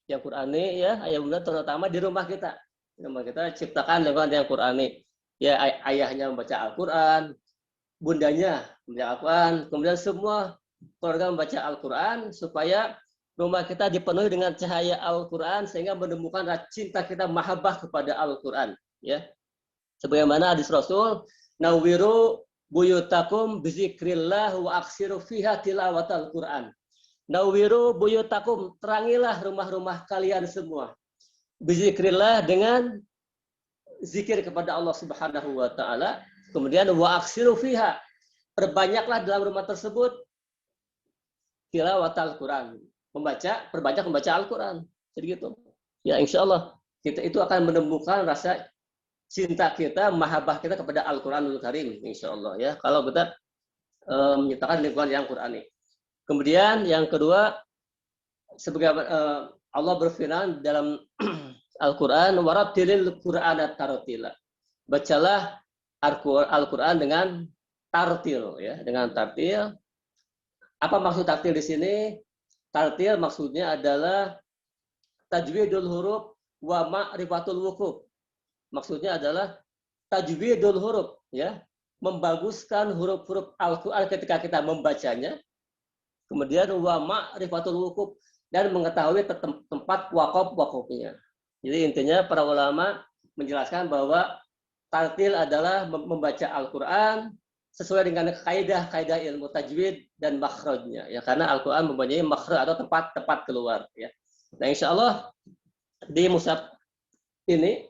Yang Qurani ya, ayah bunda, terutama di rumah kita. Rumah kita ciptakan lingkungan yang Qurani. Ya, ayahnya membaca Al-Quran, bundanya membaca Al-Quran, kemudian semua keluarga membaca Al-Quran, supaya rumah kita dipenuhi dengan cahaya Al-Quran, sehingga menemukan cinta kita, mahabbah kepada Al-Quran. Ya. Sebagaimana hadis Rasul, nawiru buyutakum bizikrillah wa aksiru fiha tilawatal Quran. Nawiru buyutakum, terangilah rumah-rumah kalian semua, bizikrillah, dengan zikir kepada Allah Subhanahu wa taala. Kemudian wa aksiru fiha, perbanyaklah dalam rumah tersebut tilawatal Quran, perbanyak membaca Al-Quran. Jadi gitu. Ya, insya Allah kita itu akan menemukan rasa cinta kita, mahabbah kita kepada Al-Quranul Karim, insya Allah ya. Kalau kita menyertakan lingkungan yang Qurani. Kemudian yang kedua, sebagai Allah berfirman dalam Al-Quran, warattilil Qur'ana tartila, bacalah Al-Quran dengan tartil ya, dengan tartil. Apa maksud tartil di sini? Tartil maksudnya adalah tajwidul huruf wa ma'rifatul wukuf. Maksudnya adalah tajwidul huruf ya, membaguskan huruf-huruf Al-Qur'an ketika kita membacanya. Kemudian wa ma'rifatul wukuf, dan mengetahui tempat wakaf-wakafnya. Jadi intinya para ulama menjelaskan bahwa tartil adalah membaca Al-Qur'an sesuai dengan kaidah-kaidah ilmu tajwid dan makhrajnya ya, karena Al-Qur'an mempunyai makhraj atau tempat keluar ya. Nah, insyaallah di mushaf ini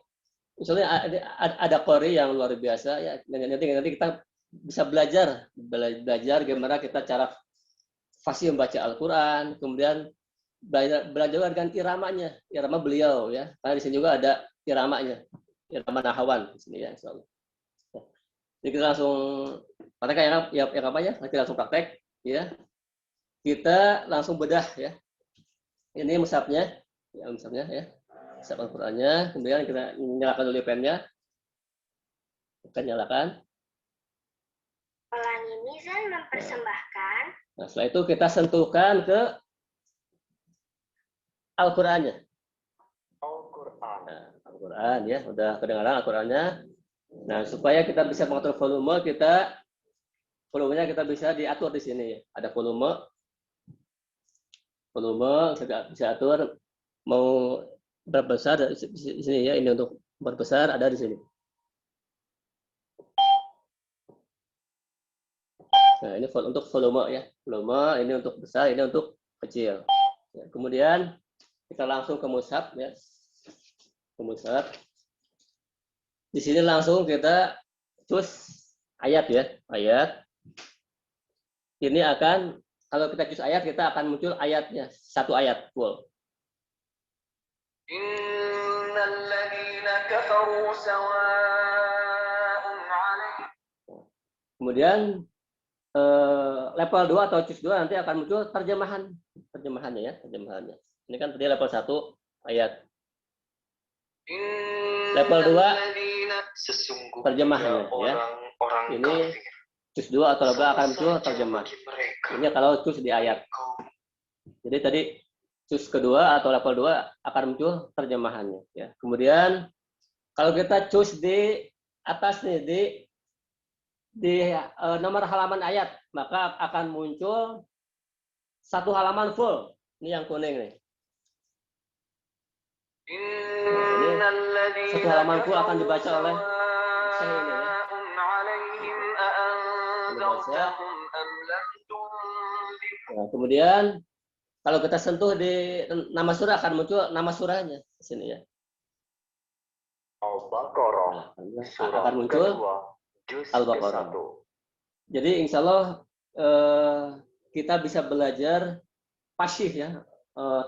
misalnya ada qori yang luar biasa ya. Nanti kita bisa belajar gimana kita cara fasih membaca Al-Qur'an, kemudian belajar dengan iramanya, irama beliau ya. Karena di sini juga ada iramanya, irama nahawan di sini ya, insyaallah. Jadi kita langsung praktek ya apa ya? Kita langsung praktek ya. Kita langsung bedah ya. Ini mushafnya, ya mushafnya ya. Mushaf Al-Qur'annya, kemudian kita nyalakan dulu pennya. Kita nyalakan. Pelangi Mizan mempersembahkan. Nah, setelah itu kita sentuhkan ke Al-Qur'annya. Nah, Al-Qur'an ya, udah kedengaran Al-Qur'annya. Nah, supaya kita bisa mengatur volumenya kita bisa diatur di sini. Ada volume bisa atur mau berapa besar di sini ya. Ini untuk Gambar besar ada di sini. Nah, ini untuk volume ya. Volume ini untuk besar, ini untuk kecil. Ya, kemudian kita langsung ke mushaf ya. Ke mushaf. Di sini langsung kita cus ayat ya, ayat. Ini akan, kalau kita cus ayat, kita akan muncul ayatnya, satu ayat full. Kemudian level 2 atau cus 2 nanti akan muncul terjemahannya ya, terjemahannya. Ini kan tadi level 1 ayat. Level 2 terjemahannya ya. Ini cus 2 atau level akan muncul terjemah. Ini kalau cus di ayat. Jadi tadi cus kedua atau level 2 akan muncul terjemahannya ya. Kemudian kalau kita cus di atas nih di nomor halaman ayat, maka akan muncul satu halaman full. Ini yang kuning nih. Nah, ini satu halaman full akan dibaca oleh saya ini ya. Dibaca. Nah, kemudian kalau kita sentuh di nama surah akan muncul nama surahnya di sini ya. Al-Baqarah. Nah, Surah akan muncul kedua, juz Al-Baqarah. ke-1. Jadi insya Allah kita bisa belajar pasih ya,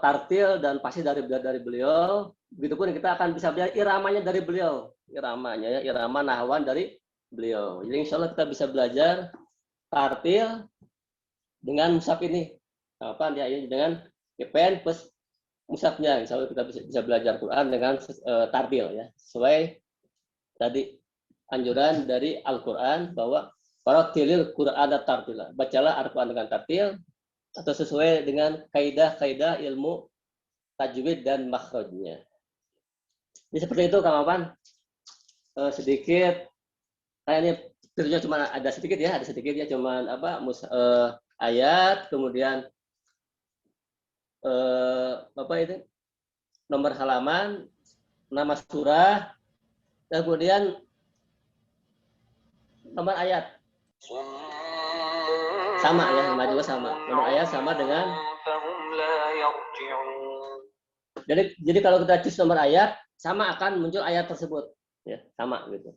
tartil dan pasih dari beliau. Begitupun kita akan bisa belajar iramanya dari beliau, iramanya ya, irama nahwan dari beliau. Jadi insya Allah kita bisa belajar tartil dengan mushaf ini, apa ya, dengan pen plus mushafnya. Insya Allah kita bisa belajar Quran dengan tartil ya, sesuai tadi anjuran dari Al-Quran bahwa Faratilil Qur'an tartila. Bacalah Al-Quran dengan tartil atau sesuai dengan kaidah-kaidah ilmu tajwid dan makhrajnya. Jadi seperti itu Kang Mapan. Sedikit kayaknya videonya cuma ada sedikit ya, cuman apa ayat, kemudian apa itu? Nomor halaman, nama surah, dan kemudian nomor ayat. Sama ya, nama juga sama. Nomor ayat sama dengan. Jadi kalau kita cus nomor ayat, sama akan muncul ayat tersebut. Ya, sama gitu.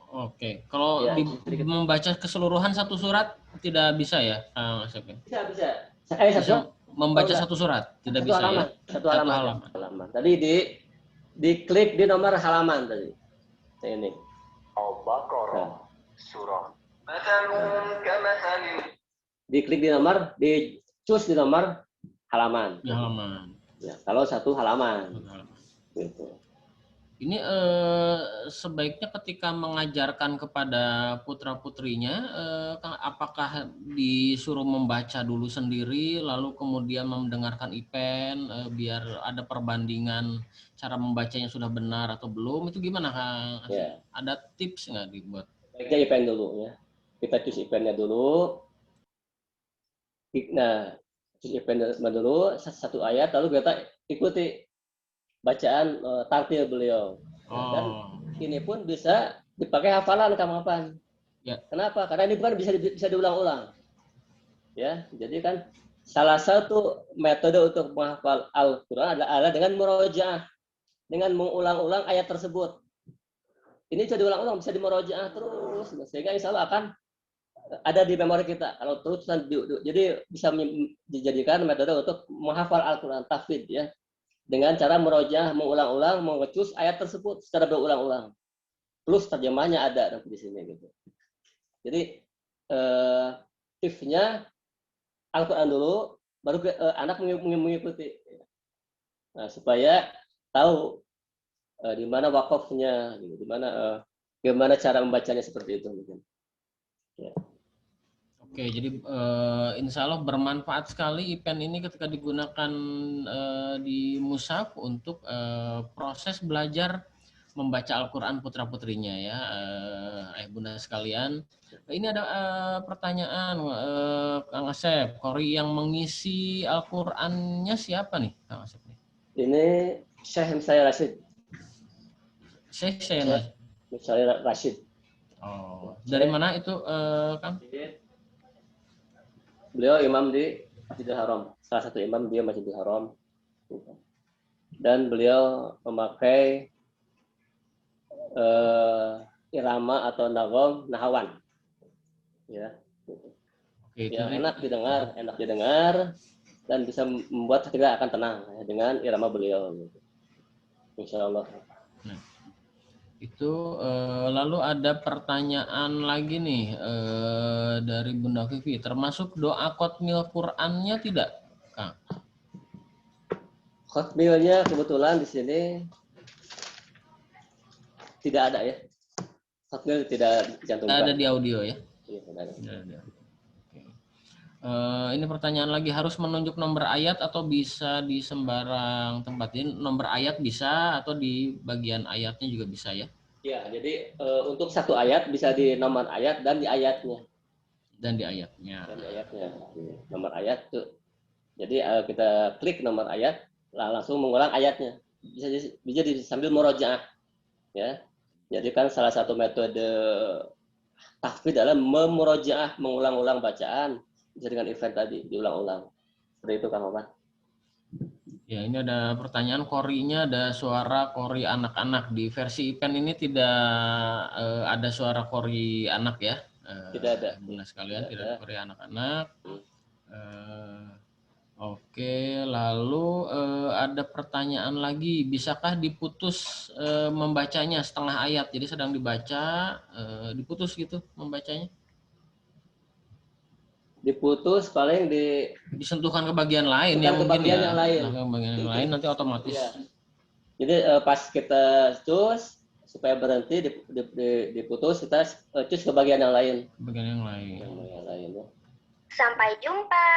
Oke, kalau Ya, membaca keseluruhan satu surat tidak bisa ya, Bisa. Membaca satu surat tidak bisa halaman, ya. Satu halaman. Tadi diklik di nomor halaman tadi. Ini. Al-Baqarah. Surah. Diklik di nomor, cus di nomor halaman. Di halaman. Ya, kalau satu halaman. Gitu. Ini sebaiknya ketika mengajarkan kepada putra-putrinya, apakah disuruh membaca dulu sendiri, lalu kemudian mendengarkan IPEN, biar ada perbandingan cara membacanya sudah benar atau belum, itu gimana Kang? Ya. Ada tips nggak dibuat? Baiknya IPEN dulu ya. Kita cus IPEN-nya dulu. Nah, cus IPEN dulu satu ayat, lalu kita ikuti bacaan tartil beliau. Nah, dan ini pun bisa dipakai hafalan Kamapan. Ya. Kenapa? Karena ini bukan bisa diulang-ulang. Ya, jadi kan salah satu metode untuk menghafal Al-Qur'an adalah dengan murojaah, dengan mengulang-ulang ayat tersebut. Ini bisa diulang-ulang, bisa dimurojaah terus, sehingga insya Allah akan ada di memori kita. Kalau terus jadi bisa dijadikan metode untuk menghafal Al-Qur'an tahfidz ya. Dengan cara murojaah, mengulang-ulang, mengecus ayat tersebut secara berulang-ulang. Plus terjemahnya ada di sini gitu. Jadi tipsnya Al-Quran dulu, baru anak mengikuti. Nah, supaya tahu di mana wakafnya, gitu, di mana gimana cara membacanya seperti itu mungkin. Ya. Oke, jadi insya Allah bermanfaat sekali IPEN ini ketika digunakan di mushaf untuk proses belajar membaca Al-Quran putra-putrinya ya, bunda sekalian. Ini ada pertanyaan, Kang Asep, Qori yang mengisi Al-Qurannya siapa nih, Kang Asep? Ini Syekh saya Rashid. Syekh saya Saya Rashid. Oh, dari mana itu, Kang? Beliau imam di Masjidil Haram. Salah satu imam di Masjidil Haram. Dan beliau memakai irama atau nagom nahawan. Ya. Oke, Yang enak didengar dan bisa membuat kita akan tenang dengan irama beliau. Insya Allah. Nah, itu lalu ada pertanyaan lagi nih dari Bunda Vivi, termasuk doa khotmil Qur'annya tidak, Kang? Khotmilnya kebetulan di sini tidak ada ya. Khotmil tidak dicantumkan. Tidak ada di audio ya? Iya, tidak ada. Tidak ada. Oke. Ini pertanyaan lagi, harus menunjuk nomor ayat atau bisa di sembarang tempat? Ini nomor ayat bisa atau di bagian ayatnya juga bisa ya? Ya, jadi untuk satu ayat bisa di nomor ayat dan di ayatnya. Dan di ayatnya. Dan di ayatnya. Nomor ayat tuh. Jadi kita klik nomor ayat, langsung mengulang ayatnya. Bisa sambil murojaah. Ya. Jadi kan salah satu metode tahfidz adalah memurojaah, mengulang-ulang bacaan. Bisa dengan event tadi, diulang-ulang. Seperti itu, Kang Oman. Ya, ini ada pertanyaan, korinya ada suara kori anak-anak. Di versi IPEN ini tidak ada suara kori anak ya? Tidak ada. Bunda sekalian, tidak ada kori anak-anak. Oke, lalu ada pertanyaan lagi, bisakah diputus membacanya setengah ayat? Jadi sedang dibaca, diputus gitu membacanya? Diputus paling disentuhkan ke bagian lain ya, ke mungkin bagian ya. yang lain. Nah, ke bagian yang lain nanti otomatis. Ya. Jadi pas kita cus supaya berhenti diputus, kita cus ke bagian yang lain. Bagian yang lain. Yang lain ya. Sampai jumpa.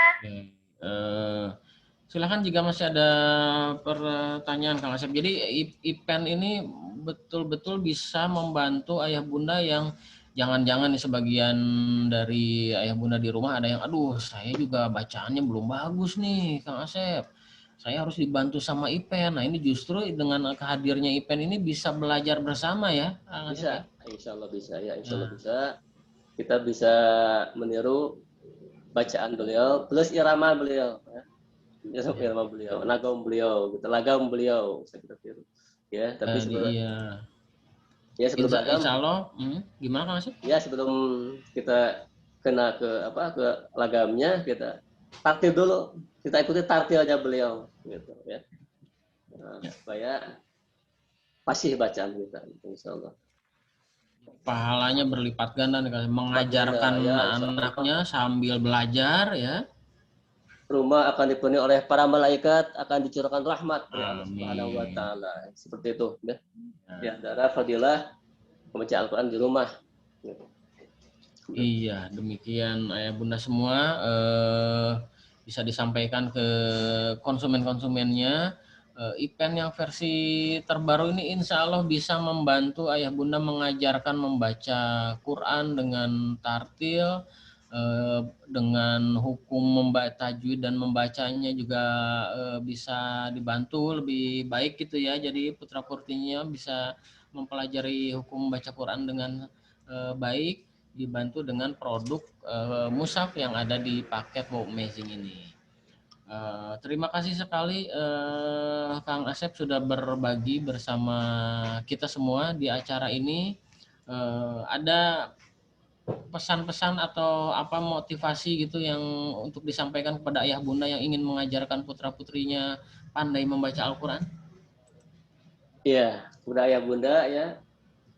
Silakan jika masih ada pertanyaan Kang Asep. Jadi IPEN ini betul-betul bisa membantu ayah bunda yang jangan-jangan nih sebagian dari ayah bunda di rumah ada yang, aduh saya juga bacaannya belum bagus nih Kang Asep. Saya harus dibantu sama IPEN. Nah ini justru dengan kehadirnya IPEN ini bisa belajar bersama ya Kang Asep? Bisa, insya Allah bisa ya, insya Allah bisa. Kita bisa meniru bacaan beliau plus irama beliau. Irama beliau, nagam beliau, gitu, lagam beliau, saya kita tiru. Ya, tapi sebelum ya sebelum insya Allah, gimana Kang Asep? Ya sebelum kita kena ke lagamnya, kita tartil dulu, kita ikuti tartilnya beliau, gitu ya, supaya fasih bacaan kita, insya Allah. Pahalanya berlipat ganda, mengajarkan anaknya sambil belajar ya. Rumah akan dipenuhi oleh para malaikat, akan dicurahkan rahmat dari Allah Subhanahu wa taala. Seperti itu ya. Di antara fadilah membaca Al-Qur'an di rumah. Iya, demikian ayah bunda semua, bisa disampaikan ke konsumen-konsumennya. IPEN yang versi terbaru ini insya Allah bisa membantu ayah bunda mengajarkan membaca Quran dengan tartil, dengan hukum membaca tajwid dan membacanya juga bisa dibantu lebih baik gitu ya. Jadi putra putrinya bisa mempelajari hukum membaca Quran dengan baik, dibantu dengan produk mushaf yang ada di paket Wow Amazing ini. Terima kasih sekali Kang Asep sudah berbagi bersama kita semua di acara ini. Ada pesan-pesan atau apa motivasi gitu yang untuk disampaikan kepada ayah bunda yang ingin mengajarkan putra-putrinya pandai membaca Al-Quran? Iya, kepada ayah bunda ya.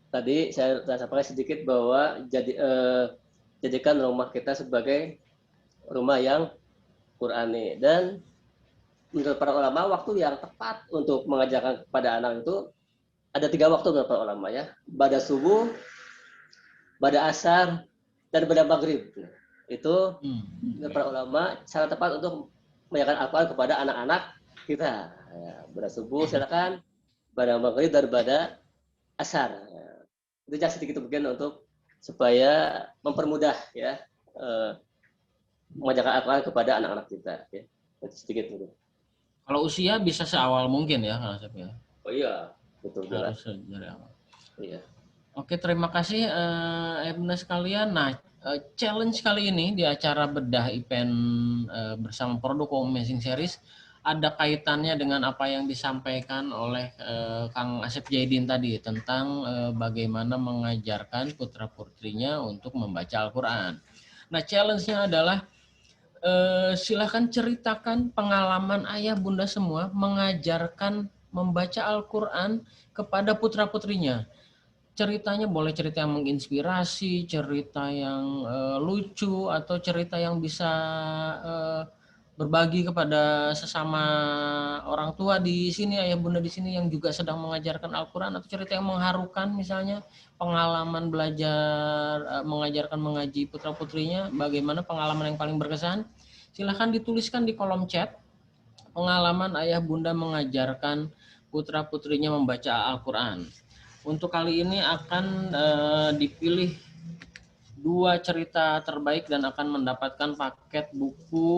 Tadi saya sampaikan sedikit bahwa jadikan rumah kita sebagai rumah yang Qurani, dan menurut para ulama waktu yang tepat untuk mengajarkan kepada anak itu ada 3 waktu menurut para ulama ya. Pada subuh, pada asar, dan pada maghrib. Itu para ulama cara tepat untuk mengajarkan Al-Quran kepada anak-anak kita. Ya, pada subuh silakan, pada maghrib dan pada asar. Ya. Itu just sedikit mungkin untuk supaya mempermudah ya mengajarkan Al-Quran kepada anak-anak kita. Ya. Itu sedikit dulu. Kalau usia bisa seawal mungkin ya Kang Asep ya. Oh iya, betul jelas. Harus dari awal. Iya. Oke, terima kasih Bunda sekalian. Nah, challenge kali ini di acara bedah event bersama produk Amazing Series ada kaitannya dengan apa yang disampaikan oleh Kang Asep Jaidin tadi tentang bagaimana mengajarkan putra-putrinya untuk membaca Al-Quran. Nah, challenge-nya adalah silahkan ceritakan pengalaman ayah bunda semua mengajarkan membaca Al-Quran kepada putra-putrinya. Ceritanya boleh cerita yang menginspirasi, cerita yang lucu, atau cerita yang bisa berbagi kepada sesama orang tua di sini, ayah bunda di sini yang juga sedang mengajarkan Al-Quran, atau cerita yang mengharukan misalnya pengalaman belajar mengajarkan mengaji putra-putrinya, bagaimana pengalaman yang paling berkesan. Silahkan dituliskan di kolom chat pengalaman ayah bunda mengajarkan putra-putrinya membaca Al-Quran. Untuk kali ini akan dipilih 2 cerita terbaik dan akan mendapatkan paket buku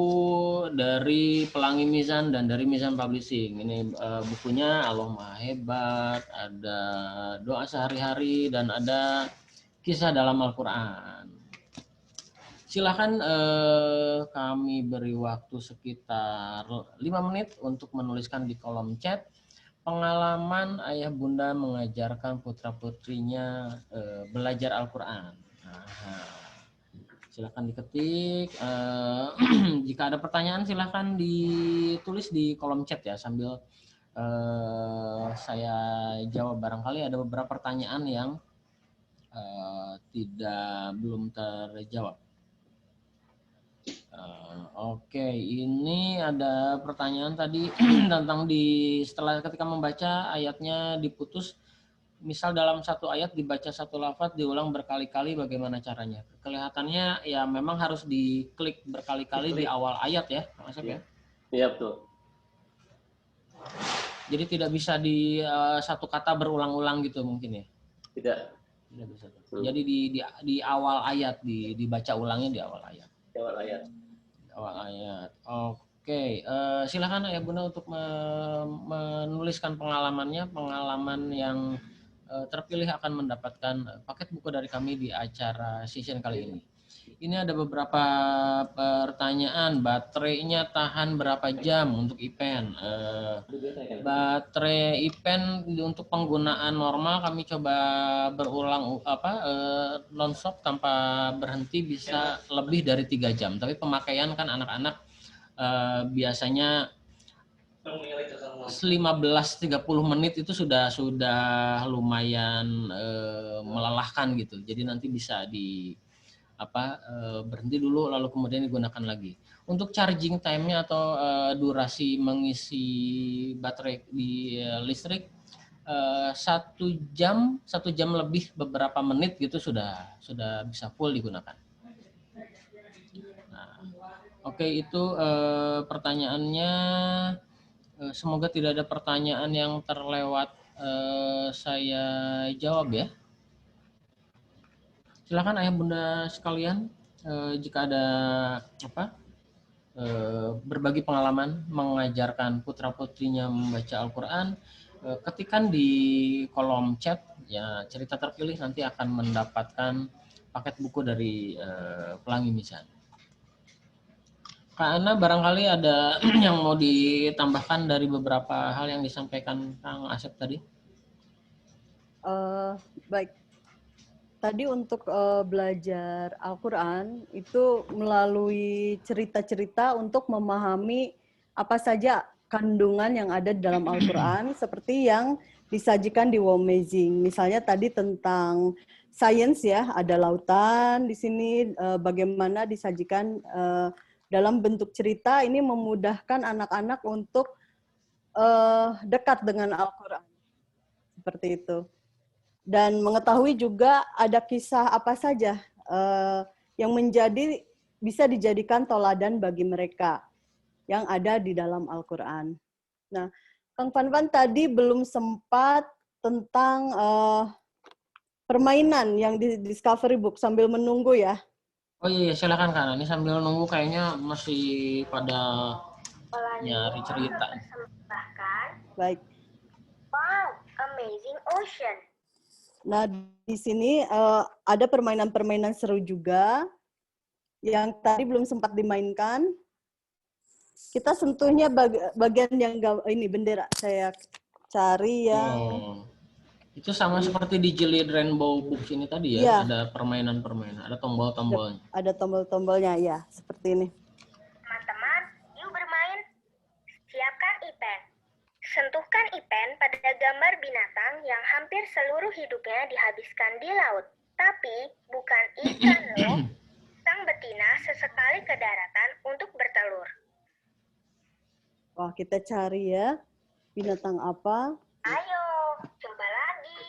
dari Pelangi Mizan dan dari Mizan Publishing. Ini bukunya Allahumma Hebat, ada doa sehari-hari, dan ada kisah dalam Al-Quran. Silahkan kami beri waktu sekitar 5 menit untuk menuliskan di kolom chat pengalaman ayah bunda mengajarkan putra-putrinya belajar Al-Quran. Silakan diketik. Jika ada pertanyaan silahkan ditulis di kolom chat ya sambil saya jawab. Barangkali ada beberapa pertanyaan yang belum terjawab. Oke, ini ada pertanyaan tadi tentang setelah ketika membaca ayatnya diputus, misal dalam satu ayat dibaca satu lafaz diulang berkali-kali, bagaimana caranya? Kelihatannya ya memang harus diklik berkali-kali di awal ayat ya, Mas Asep ya? Iya betul. Jadi tidak bisa di satu kata berulang-ulang gitu mungkin ya? Tidak. Tidak bisa. Jadi di awal ayat dibaca ulangnya di awal ayat. Di awal ayat. Awal ayat. Oke, silakan ya Bunda untuk menuliskan pengalamannya. Pengalaman yang terpilih akan mendapatkan paket buku dari kami di acara session kali ini. Ini ada beberapa pertanyaan. Baterainya tahan berapa jam untuk event? Baterai event untuk penggunaan normal kami coba berulang non-stop tanpa berhenti bisa lebih dari 3 jam. Tapi pemakaian kan anak-anak biasanya 15-30 menit itu sudah lumayan melelahkan gitu. Jadi nanti bisa berhenti dulu lalu kemudian digunakan lagi. Untuk charging time-nya atau durasi mengisi baterai di listrik 1 jam lebih beberapa menit gitu sudah bisa full digunakan. Nah, oke, itu pertanyaannya. Semoga tidak ada pertanyaan yang terlewat saya jawab ya. Silakan ayah bunda sekalian, jika ada berbagi pengalaman mengajarkan putra-putrinya membaca Al-Quran, ketikkan di kolom chat ya, cerita terpilih nanti akan mendapatkan paket buku dari Pelangi Mizan. Karena barangkali ada yang mau ditambahkan dari beberapa hal yang disampaikan Kang Asep tadi. Baik. Tadi untuk belajar Al-Quran itu melalui cerita-cerita untuk memahami apa saja kandungan yang ada di dalam Al-Quran seperti yang disajikan di Womazing. Misalnya tadi tentang sains ya, ada lautan di sini, bagaimana disajikan dalam bentuk cerita, ini memudahkan anak-anak untuk dekat dengan Al-Quran. Seperti itu. Dan mengetahui juga ada kisah apa saja yang bisa dijadikan toladan bagi mereka yang ada di dalam Al-Quran. Nah, Kang Fanfan tadi belum sempat tentang permainan yang di Discovery Book sambil menunggu ya. Oh iya, silakan Kak. Ini sambil nunggu kayaknya masih pada nyari cerita. Baik. Wow, amazing ocean. Nah, di sini ada permainan-permainan seru juga yang tadi belum sempat dimainkan. Kita sentuhnya bagian yang ini bendera. Saya cari yang Itu sama seperti di Jilid Rainbow Books ini tadi ya, Iya. ada permainan-permainan, ada tombol-tombolnya. Ada tombol-tombolnya ya, seperti ini. Teman-teman, yuk bermain. Siapkan ipen. Sentuhkan ipen pada gambar binatang yang hampir seluruh hidupnya dihabiskan di laut. Tapi bukan ikan loh. Sang betina sesekali ke daratan untuk bertelur. Wah, kita cari ya. Binatang apa? Ayo, coba lagi.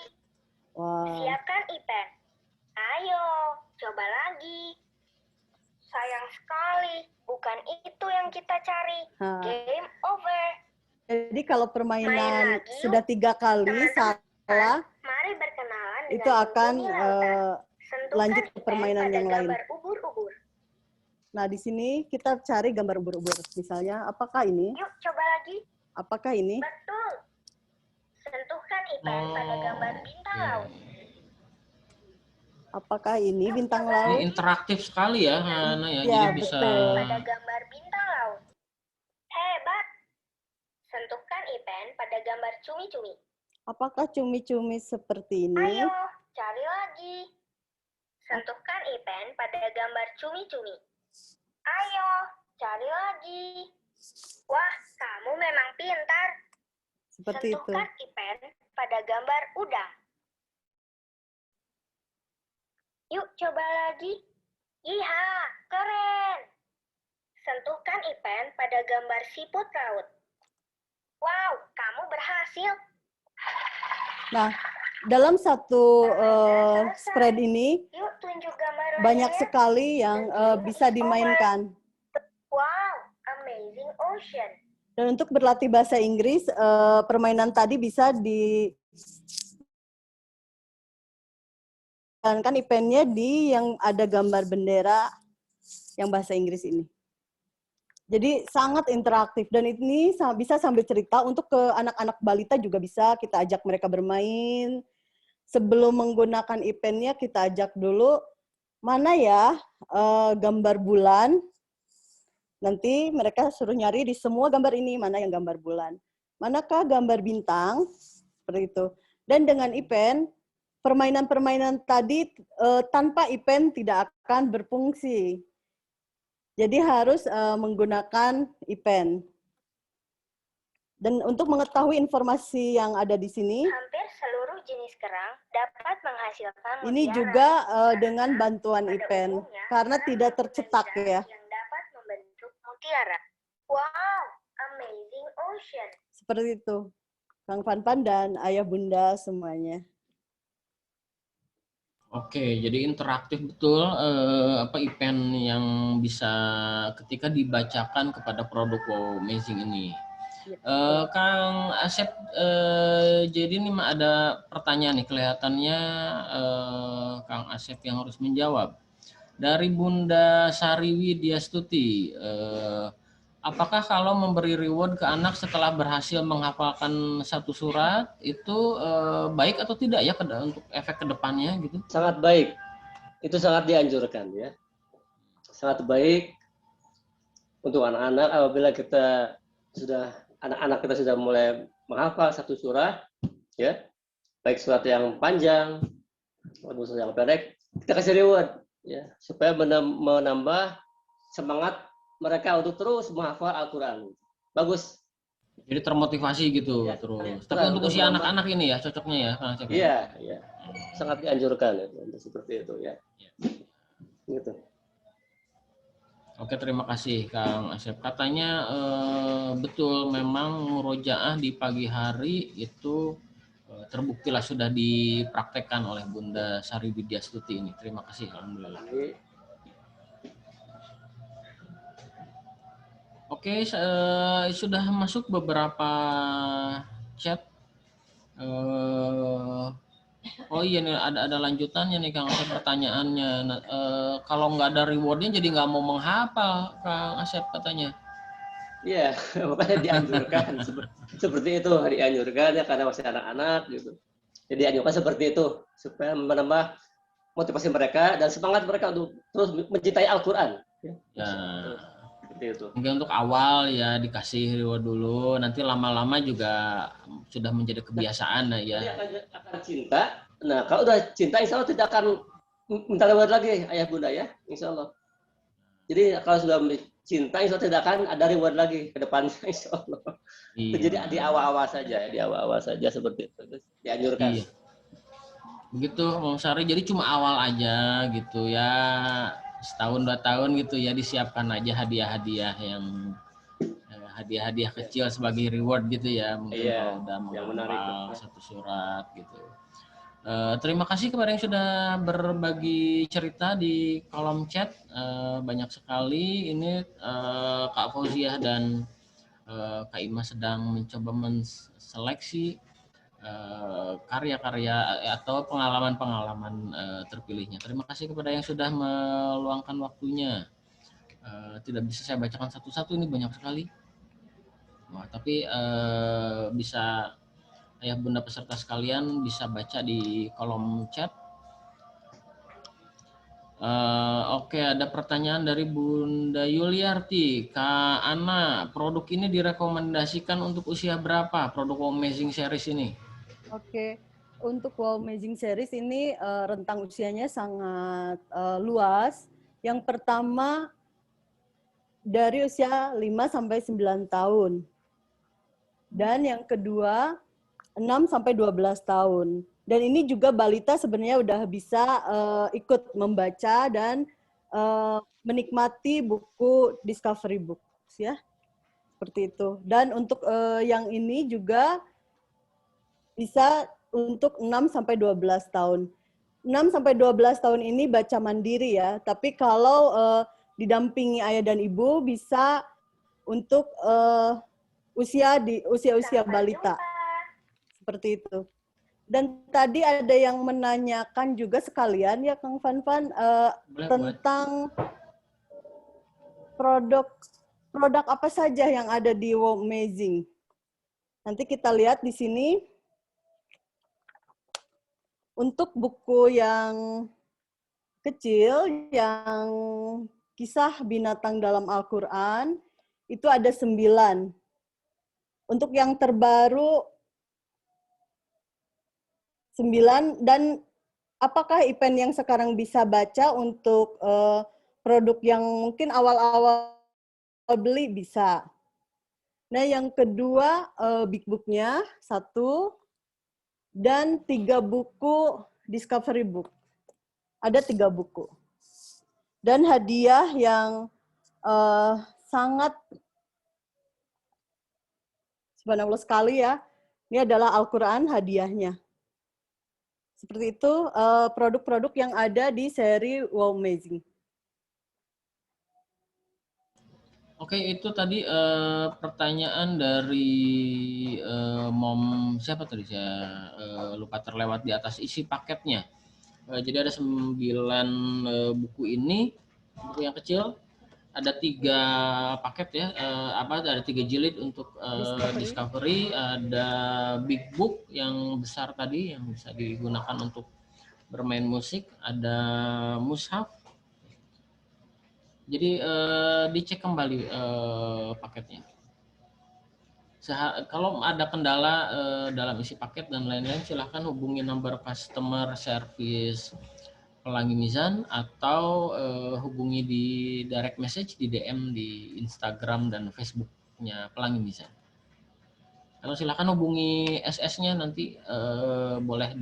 Wah. Siapkan ipen. Ayo, coba lagi. Sayang sekali, bukan itu yang kita cari. Game over. Jadi kalau permainan Main lagi, sudah 3 kali salah, Mari berkenalan dengan itu akan penghuni lautan. Sentuhkan lanjut ke ipen permainan pada yang lain. gambar ubur-ubur. Nah, di sini kita cari gambar ubur-ubur. Misalnya, apakah ini? Yuk, coba lagi. Apakah ini? Betul. Sentuhkan ipen pada gambar bintang laut. Apakah ini bintang laut? Ini interaktif sekali ya, Hana ya. Ya, Jadi bisa Pada gambar bintang laut. Hebat. Sentuhkan ipen pada gambar cumi-cumi. Apakah cumi-cumi seperti ini? Ayo, cari lagi. Sentuhkan ipen pada gambar cumi-cumi. Ayo, cari lagi. Wah, kamu memang pintar. Seperti itu. Sentuhkan ipen pada gambar udang. Yuk, coba lagi. Iha, keren. Sentuhkan ipen pada gambar siput laut. Wow, kamu berhasil. Nah, dalam satu spread ini Yuk, tunjuk gambar banyak lainnya. sekali yang bisa dimainkan. Wow, amazing ocean. Dan untuk berlatih bahasa Inggris, permainan tadi bisa kan eventnya di yang ada gambar bendera yang bahasa Inggris ini. Jadi sangat interaktif dan ini bisa sambil cerita untuk ke anak-anak balita juga bisa kita ajak mereka bermain. Sebelum menggunakan eventnya kita ajak dulu mana ya gambar bulan. Nanti mereka suruh nyari di semua gambar ini mana yang gambar bulan. Manakah gambar bintang seperti itu. Dan dengan event permainan-permainan tadi tanpa event tidak akan berfungsi. Jadi harus menggunakan event. Dan untuk mengetahui informasi yang ada di sini, hampir seluruh jenis kerang dapat menghasilkan ini mutiara. juga dengan bantuan event karena tidak tercetak ya. Yang dapat membentuk mutiara. Wow, amazing ocean. Seperti itu. Kang Fanfan dan Ayah Bunda semuanya. Oke, jadi interaktif betul event yang bisa ketika dibacakan kepada produk Wow Amazing ini. Kang Asep, jadi ini ada pertanyaan nih, kelihatannya Kang Asep yang harus menjawab. Dari Bunda Sari Widyastuti, apakah kalau memberi reward ke anak setelah berhasil menghafalkan satu surat itu baik atau tidak ya untuk efek kedepannya gitu? Sangat baik, itu sangat dianjurkan ya, sangat baik untuk anak-anak apabila anak-anak kita sudah mulai menghafal satu surat, ya, baik surat yang panjang maupun surat yang pendek, kita kasih reward, ya, supaya menambah semangat mereka untuk terus menghafal Al-Quran. Bagus. Jadi termotivasi gitu ya, terus. Tapi untuk usia anak-anak ini ya cocoknya ya, Kang Asep. Iya, iya. Sangat dianjurkan untuk seperti itu ya. Gitu. Oke, terima kasih Kang Asep. Katanya betul memang murojaah di pagi hari itu terbuktilah sudah dipraktekkan oleh Bunda Sari Widyastuti ini. Terima kasih, alhamdulillah. Oke, sudah masuk beberapa chat. Oh iya nih ada lanjutannya nih Kang Asep pertanyaannya. Kalau nggak ada rewardnya jadi nggak mau menghafal Kang Asep katanya. Iya, makanya dianjurkan seperti itu, dianjurkan ya karena masih anak-anak gitu. Jadi dianjurkan seperti itu supaya menambah motivasi mereka dan semangat mereka untuk terus mencintai Al-Qur'an. Ya. Ya, Seperti itu. mungkin untuk awal ya dikasih reward dulu, nanti lama-lama juga sudah menjadi kebiasaan lah ya. Dia akan cinta. Nah, kalau udah cinta, insya Allah tidak akan minta reward lagi, ayah bunda ya, insya Allah. Jadi kalau sudah cinta, insya Allah tidak akan ada reward lagi ke depannya, insya Allah. Iya. Jadi di awal-awal saja, di awal-awal saja seperti itu. Dianjurkan. Iya. Begitu, Om Sari. Jadi cuma awal aja gitu ya, setahun 2 tahun gitu ya, disiapkan aja hadiah-hadiah yang hadiah-hadiah kecil sebagai reward gitu ya, mungkin Iya, kalau udah yang menarik. menghafal satu surat gitu. Terima kasih kepada yang sudah berbagi cerita di kolom chat, banyak sekali. Ini Kak Fauziah dan Kak Ima sedang mencoba menseleksi karya-karya atau pengalaman-pengalaman terpilihnya. Terima kasih kepada yang sudah meluangkan waktunya. Tidak bisa saya bacakan satu-satu, ini banyak sekali. Nah, tapi bisa ayah bunda peserta sekalian bisa baca di kolom chat. Oke, ada pertanyaan dari Bunda Yuliarti. Kak Ana, produk ini direkomendasikan untuk usia berapa? Produk Amazing Series ini? Oke, untuk Wow Amazing Series ini rentang usianya sangat luas. Yang pertama dari usia 5 sampai 9 tahun. Dan yang kedua 6 sampai 12 tahun. Dan ini juga balita sebenarnya udah bisa ikut membaca dan menikmati buku Discovery Books ya. Seperti itu. Dan untuk yang ini juga bisa untuk 6 sampai 12 tahun. 6 sampai 12 tahun ini baca mandiri ya, tapi kalau didampingi ayah dan ibu bisa untuk usia balita. Seperti itu. Dan tadi ada yang menanyakan juga sekalian ya Kang Fanfan tentang produk apa saja yang ada di Wow Amazing. Nanti kita lihat di sini. Untuk buku yang kecil, yang kisah binatang dalam Al-Quran, itu ada 9. Untuk yang terbaru, 9. Dan apakah Ipen yang sekarang bisa baca untuk produk yang mungkin awal-awal beli bisa. Nah, yang kedua, Big Book-nya 1. Dan 3 buku Discovery Book. Ada 3 buku. Dan hadiah yang sangat subhanallah sekali ya. Ini adalah Al-Quran hadiahnya. Seperti itu produk-produk yang ada di seri Wow Amazing. Oke, itu tadi pertanyaan dari Mom siapa tadi, saya lupa terlewat di atas isi paketnya. Jadi ada 9 buku ini, buku yang kecil, ada 3 paket ya, ada 3 jilid untuk Discovery, ada Big Book yang besar tadi yang bisa digunakan untuk bermain musik, ada mushaf. Jadi dicek kembali paketnya. Kalau ada kendala dalam isi paket dan lain-lain, silahkan hubungi nomor customer service Pelangi Mizan atau hubungi di direct message di DM di Instagram dan Facebook-nya Pelangi Mizan. Kalau silahkan hubungi SS-nya nanti boleh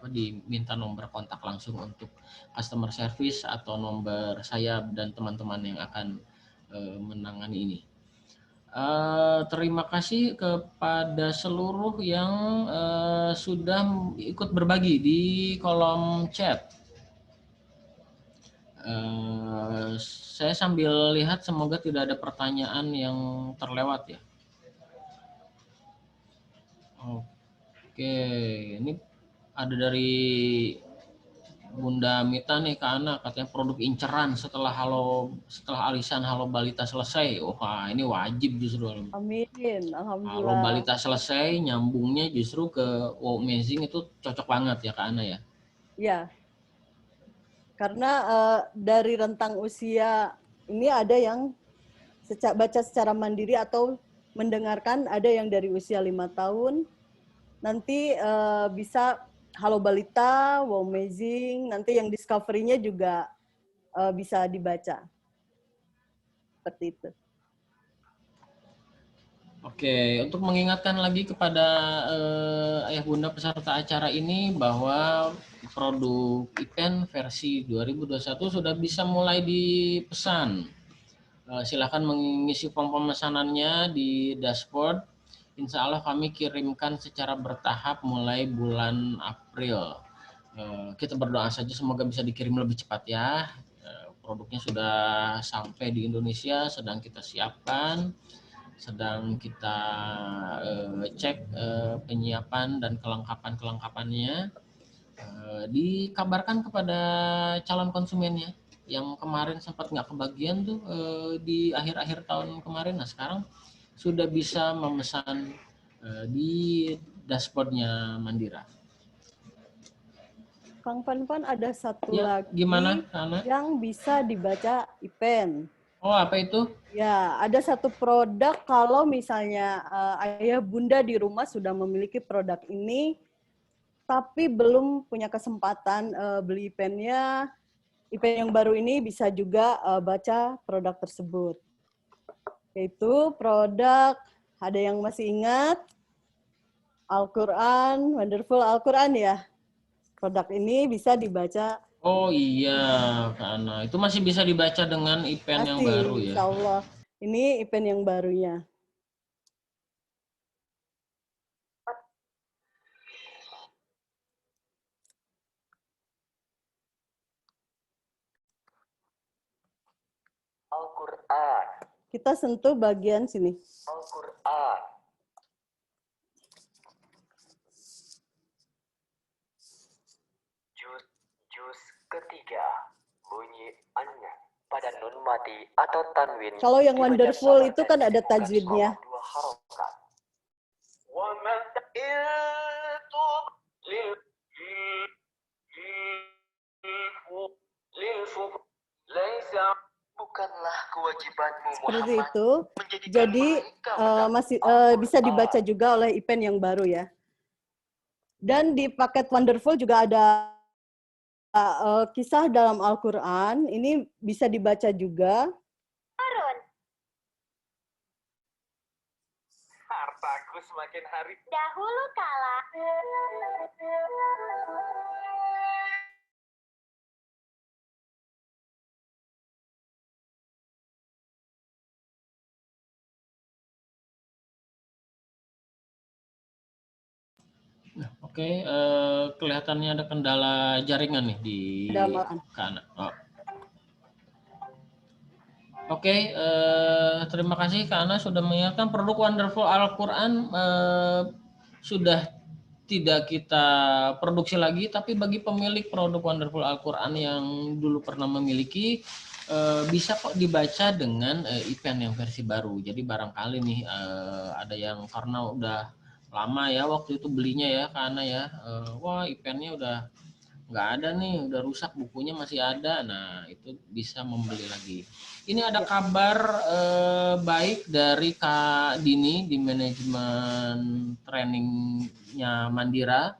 diminta nomor kontak langsung untuk customer service atau nomor saya dan teman-teman yang akan menangani ini. Terima kasih kepada seluruh yang sudah ikut berbagi di kolom chat. Saya sambil lihat, semoga tidak ada pertanyaan yang terlewat ya. Oke, ini ada dari Bunda Mita nih ke anak katanya produk inceran setelah arisan Halo Balita selesai. Wah, ini wajib justru. Amin. Halo Alhamdulillah. Balita selesai, nyambungnya justru ke Wow Amazing itu cocok banget ya Kak Ana ya. Ya. Karena dari rentang usia ini ada yang baca secara mandiri atau mendengarkan, ada yang dari usia 5 tahun. Nanti bisa Halo Balita, Wow Amazing, nanti yang Discovery-nya juga bisa dibaca. Seperti itu. Oke, untuk mengingatkan lagi kepada ayah bunda peserta acara ini bahwa produk IPEN versi 2021 sudah bisa mulai dipesan. Silakan mengisi form pemesanannya di dashboard. Insya Allah kami kirimkan secara bertahap mulai bulan April. Kita berdoa saja semoga bisa dikirim lebih cepat ya. Produknya sudah sampai di Indonesia, sedang kita siapkan, sedang kita cek penyiapan dan kelengkapannya. Dikabarkan kepada calon konsumennya yang kemarin sempat nggak kebagian tuh di akhir-akhir tahun kemarin. Nah sekarang sudah bisa memesan di dashboardnya Mandira. Kang Pan ada satu Ya, lagi gimana, Ana? yang bisa dibaca IPEN. Oh, apa itu? Ya, ada satu produk kalau misalnya ayah bunda di rumah sudah memiliki produk ini, tapi belum punya kesempatan beli IPEN-nya, IPEN yang baru ini bisa juga baca produk tersebut. Yaitu produk, ada yang masih ingat, Al-Quran, Wonderful Al-Quran ya. Produk ini bisa dibaca. Oh iya, karena itu masih bisa dibaca dengan IPEN yang baru ya. Insya Allah. Ini IPEN yang barunya. Al-Quran. Kita sentuh bagian sini. Al-Quran. Juz ketiga. Bunyi anna pada nun mati atau tanwin. Kalau yang Wonderful itu kan ada tajwidnya. Bukanlah kewajibanmu Seperti Muhammad itu. Jadi masih bisa dibaca juga oleh IPEN yang baru ya. Dan di paket Wonderful juga ada kisah dalam Al-Quran. Ini bisa dibaca juga. Turun. Hartaku semakin hari. Dahulu kala. Oke, kelihatannya ada kendala jaringan nih di kanan. Oh. Oke, terima kasih Kak Ana sudah mengingatkan produk Wonderful Al-Quran sudah tidak kita produksi lagi, tapi bagi pemilik produk Wonderful Al-Quran yang dulu pernah memiliki, bisa kok dibaca dengan IPEN yang versi baru. Jadi barangkali nih ada yang karena udah lama ya waktu itu belinya ya karena ya wah IPEN-nya udah nggak ada nih, udah rusak, bukunya masih ada. Nah itu bisa membeli lagi. Ini ada kabar baik dari Kak Dini di manajemen trainingnya Mandira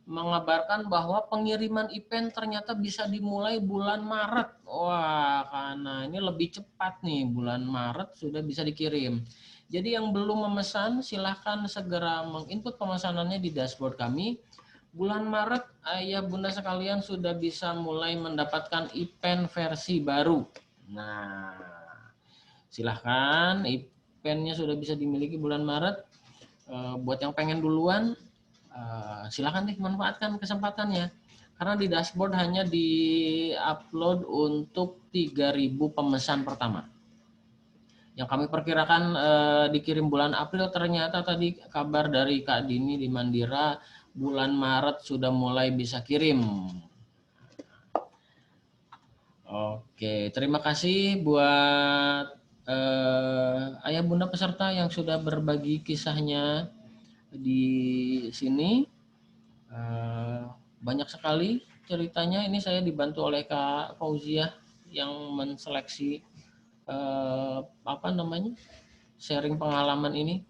mengabarkan bahwa pengiriman IPEN ternyata bisa dimulai bulan Maret. Wah, karena ini lebih cepat nih, bulan Maret sudah bisa dikirim. Jadi yang belum memesan silahkan segera menginput pemesanannya di dashboard kami. Bulan Maret ayah bunda sekalian sudah bisa mulai mendapatkan IPEN versi baru. Nah, silahkan IPEN-nya sudah bisa dimiliki bulan Maret. Buat yang pengen duluan, silahkan manfaatkan kesempatannya. Karena di dashboard hanya di-upload untuk 3.000 pemesan pertama. Yang kami perkirakan dikirim bulan April, ternyata tadi kabar dari Kak Dini di Mandira bulan Maret sudah mulai bisa kirim. Oke, terima kasih buat ayah bunda peserta yang sudah berbagi kisahnya di sini. Banyak sekali ceritanya. Ini saya dibantu oleh Kak Fauziah yang menseleksi sharing pengalaman ini.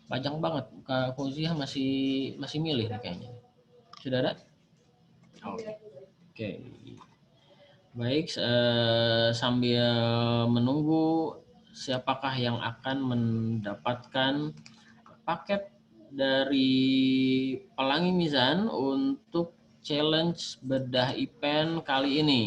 Banyak banget. Kak Fauziah masih milih nih kayaknya. Sudah ada? Oke. Baik, sambil menunggu siapakah yang akan mendapatkan paket dari Pelangi Mizan untuk challenge bedah IPEN kali ini.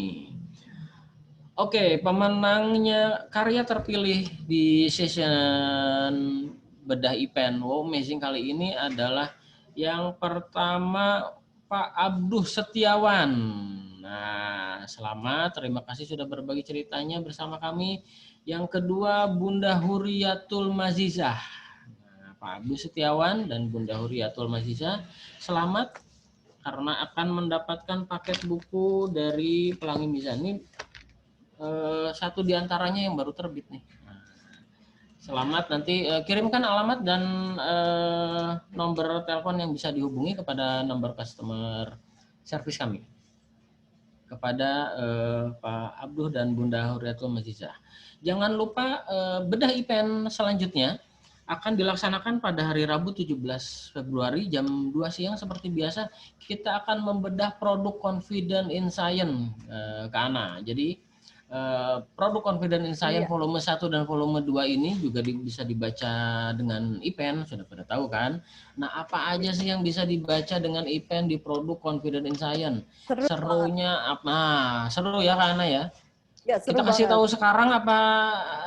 Oke, pemenangnya karya terpilih di session bedah IPEN Wow Amazing kali ini adalah yang pertama Pak Abduh Setiawan. Nah, selamat, terima kasih sudah berbagi ceritanya bersama kami. Yang kedua Bunda Huriyatul Mazizah. Nah, Pak Abduh Setiawan dan Bunda Huriyatul Mazizah, selamat karena akan mendapatkan paket buku dari Pelangi Mizan. Ini satu diantaranya yang baru terbit nih. Selamat, nanti kirimkan alamat dan nomor telepon yang bisa dihubungi kepada nomor customer service kami. Kepada Pak Abduh dan Bunda Huriyatul Mazizah. Jangan lupa bedah IPEN selanjutnya akan dilaksanakan pada hari Rabu 17 Februari jam 2 siang seperti biasa. Kita akan membedah produk Confident in Science ke Ana. Jadi produk Confident in Science volume 1 dan volume 2 ini juga bisa dibaca dengan IPEN, sudah pada tahu kan? Nah, apa aja sih yang bisa dibaca dengan IPEN di produk Confident in Science? Serunya apa? Nah, seru ya Kak Ana ya? Ya, seru kita kasih tahu sekarang apa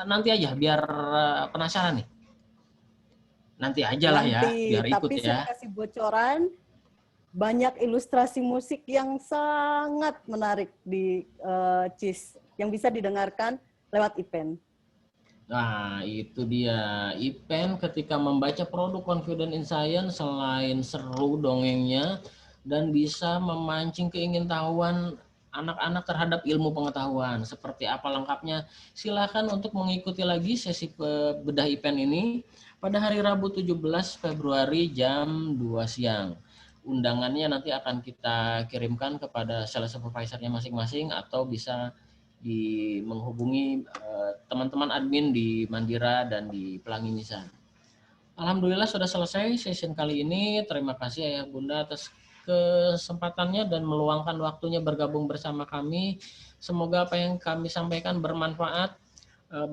nanti aja biar penasaran nih? Nanti aja lah ya, biar ikut tapi ya. Saya kasih bocoran, banyak ilustrasi musik yang sangat menarik di CIS yang bisa didengarkan lewat IPEN. Nah, itu dia. IPEN ketika membaca produk Confident in Science selain seru dongengnya dan bisa memancing keingintahuan anak-anak terhadap ilmu pengetahuan. Seperti apa lengkapnya? Silakan untuk mengikuti lagi sesi bedah IPEN ini pada hari Rabu 17 Februari jam 2 siang. Undangannya nanti akan kita kirimkan kepada sales supervisornya masing-masing atau bisa menghubungi teman-teman admin di Mandira dan di Pelangi Mizan. Alhamdulillah sudah selesai session kali ini. Terima kasih Ayah Bunda atas kesempatannya dan meluangkan waktunya bergabung bersama kami. Semoga apa yang kami sampaikan bermanfaat,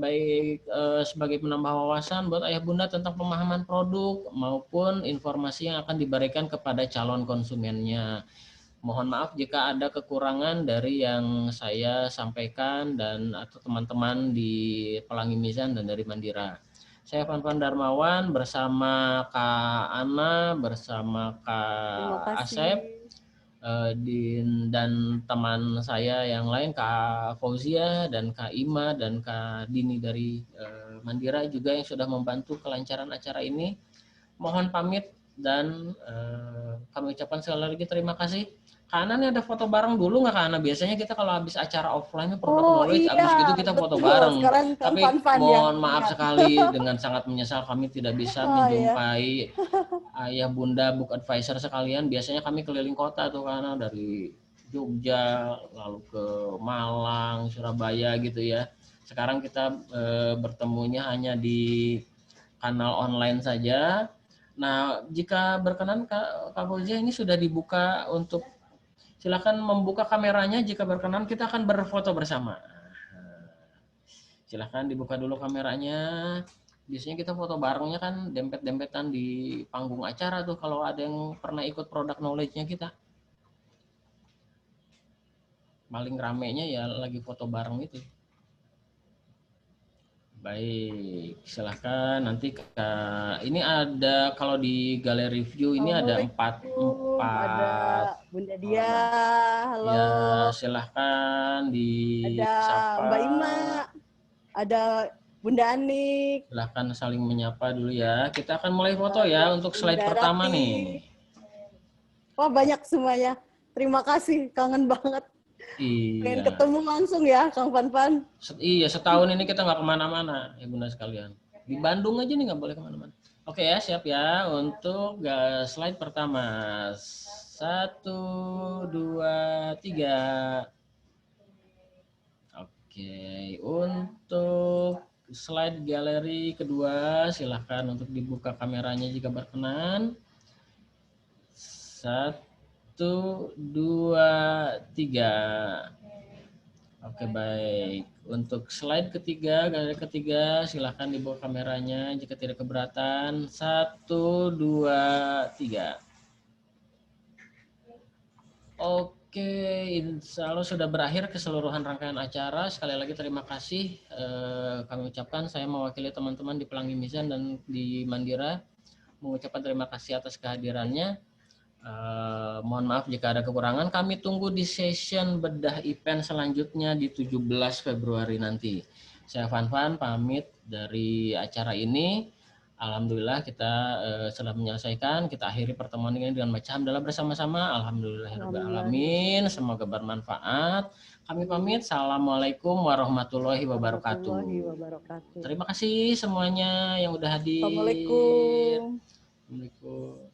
baik sebagai penambah wawasan buat Ayah Bunda tentang pemahaman produk maupun informasi yang akan diberikan kepada calon konsumennya. Mohon maaf jika ada kekurangan dari yang saya sampaikan dan atau teman-teman di Pelangi Mizan dan dari Mandira. Saya Fanfan Darmawan bersama Kak Ana, bersama Kak Asep, dan teman saya yang lain Kak Fauzia dan Kak Ima dan Kak Dini dari Mandira juga yang sudah membantu kelancaran acara ini. Mohon pamit dan kami ucapkan sekali lagi terima kasih. Kak Ana nih ada foto bareng dulu nggak Kak Ana? Biasanya kita kalau habis acara offline produk knowledge, habis gitu kita foto bareng. Tapi mohon maaf sekali dengan sangat menyesal kami tidak bisa menjumpai Ayah Bunda Book Advisor sekalian. Biasanya kami keliling kota tuh Kak Ana, dari Jogja lalu ke Malang, Surabaya gitu ya. Sekarang kita bertemunya hanya di kanal online saja. Nah, jika berkenan Kak Fauzia ini sudah dibuka untuk silakan membuka kameranya jika berkenan kita akan berfoto bersama. Silakan dibuka dulu kameranya. Biasanya kita foto barengnya kan dempet-dempetan di panggung acara tuh kalau ada yang pernah ikut produk knowledge-nya kita. Paling ramenya ya lagi foto bareng itu. Baik, silahkan nanti ini ada kalau di galeri view ini ada empat. Ada Bunda Dia, halo. Ya, silahkan Ada Mbak Ima, ada Bunda Anik. Silahkan saling menyapa dulu ya. Kita akan mulai foto ya untuk slide pertama nih. Wah banyak semuanya. Terima kasih, kangen banget. Pengen Iya. ketemu langsung ya, Kang Fanfan. Iya, setahun ini kita nggak kemana-mana, ya Bunda sekalian. Di Bandung aja nih nggak boleh kemana-mana. Oke ya, siap ya untuk slide pertama. 1, 2, 3. Oke, untuk slide galeri kedua, silahkan untuk dibuka kameranya jika berkenan. 1, 2, 3. Oke, baik. Untuk slide ketiga, galeri ketiga, silahkan dibawa kameranya jika tidak keberatan. 1, 2, 3. Oke, insya Allah sudah berakhir keseluruhan rangkaian acara. Sekali lagi terima kasih kami ucapkan. Saya mewakili teman-teman di Pelangi Mizan dan di Mandira mengucapkan terima kasih atas kehadirannya. Mohon maaf jika ada kekurangan. Kami tunggu di session bedah event selanjutnya di 17 Februari nanti. Saya Fanfan pamit dari acara ini. Alhamdulillah kita sudah menyelesaikan. Kita akhiri pertemuan ini dengan baca hamdalah bersama-sama. Alhamdulillahirobbilalamin. Semoga bermanfaat. Kami pamit. Assalamualaikum warahmatullahi wabarakatuh. Terima kasih semuanya yang udah hadir. Assalamualaikum. Assalamualaikum.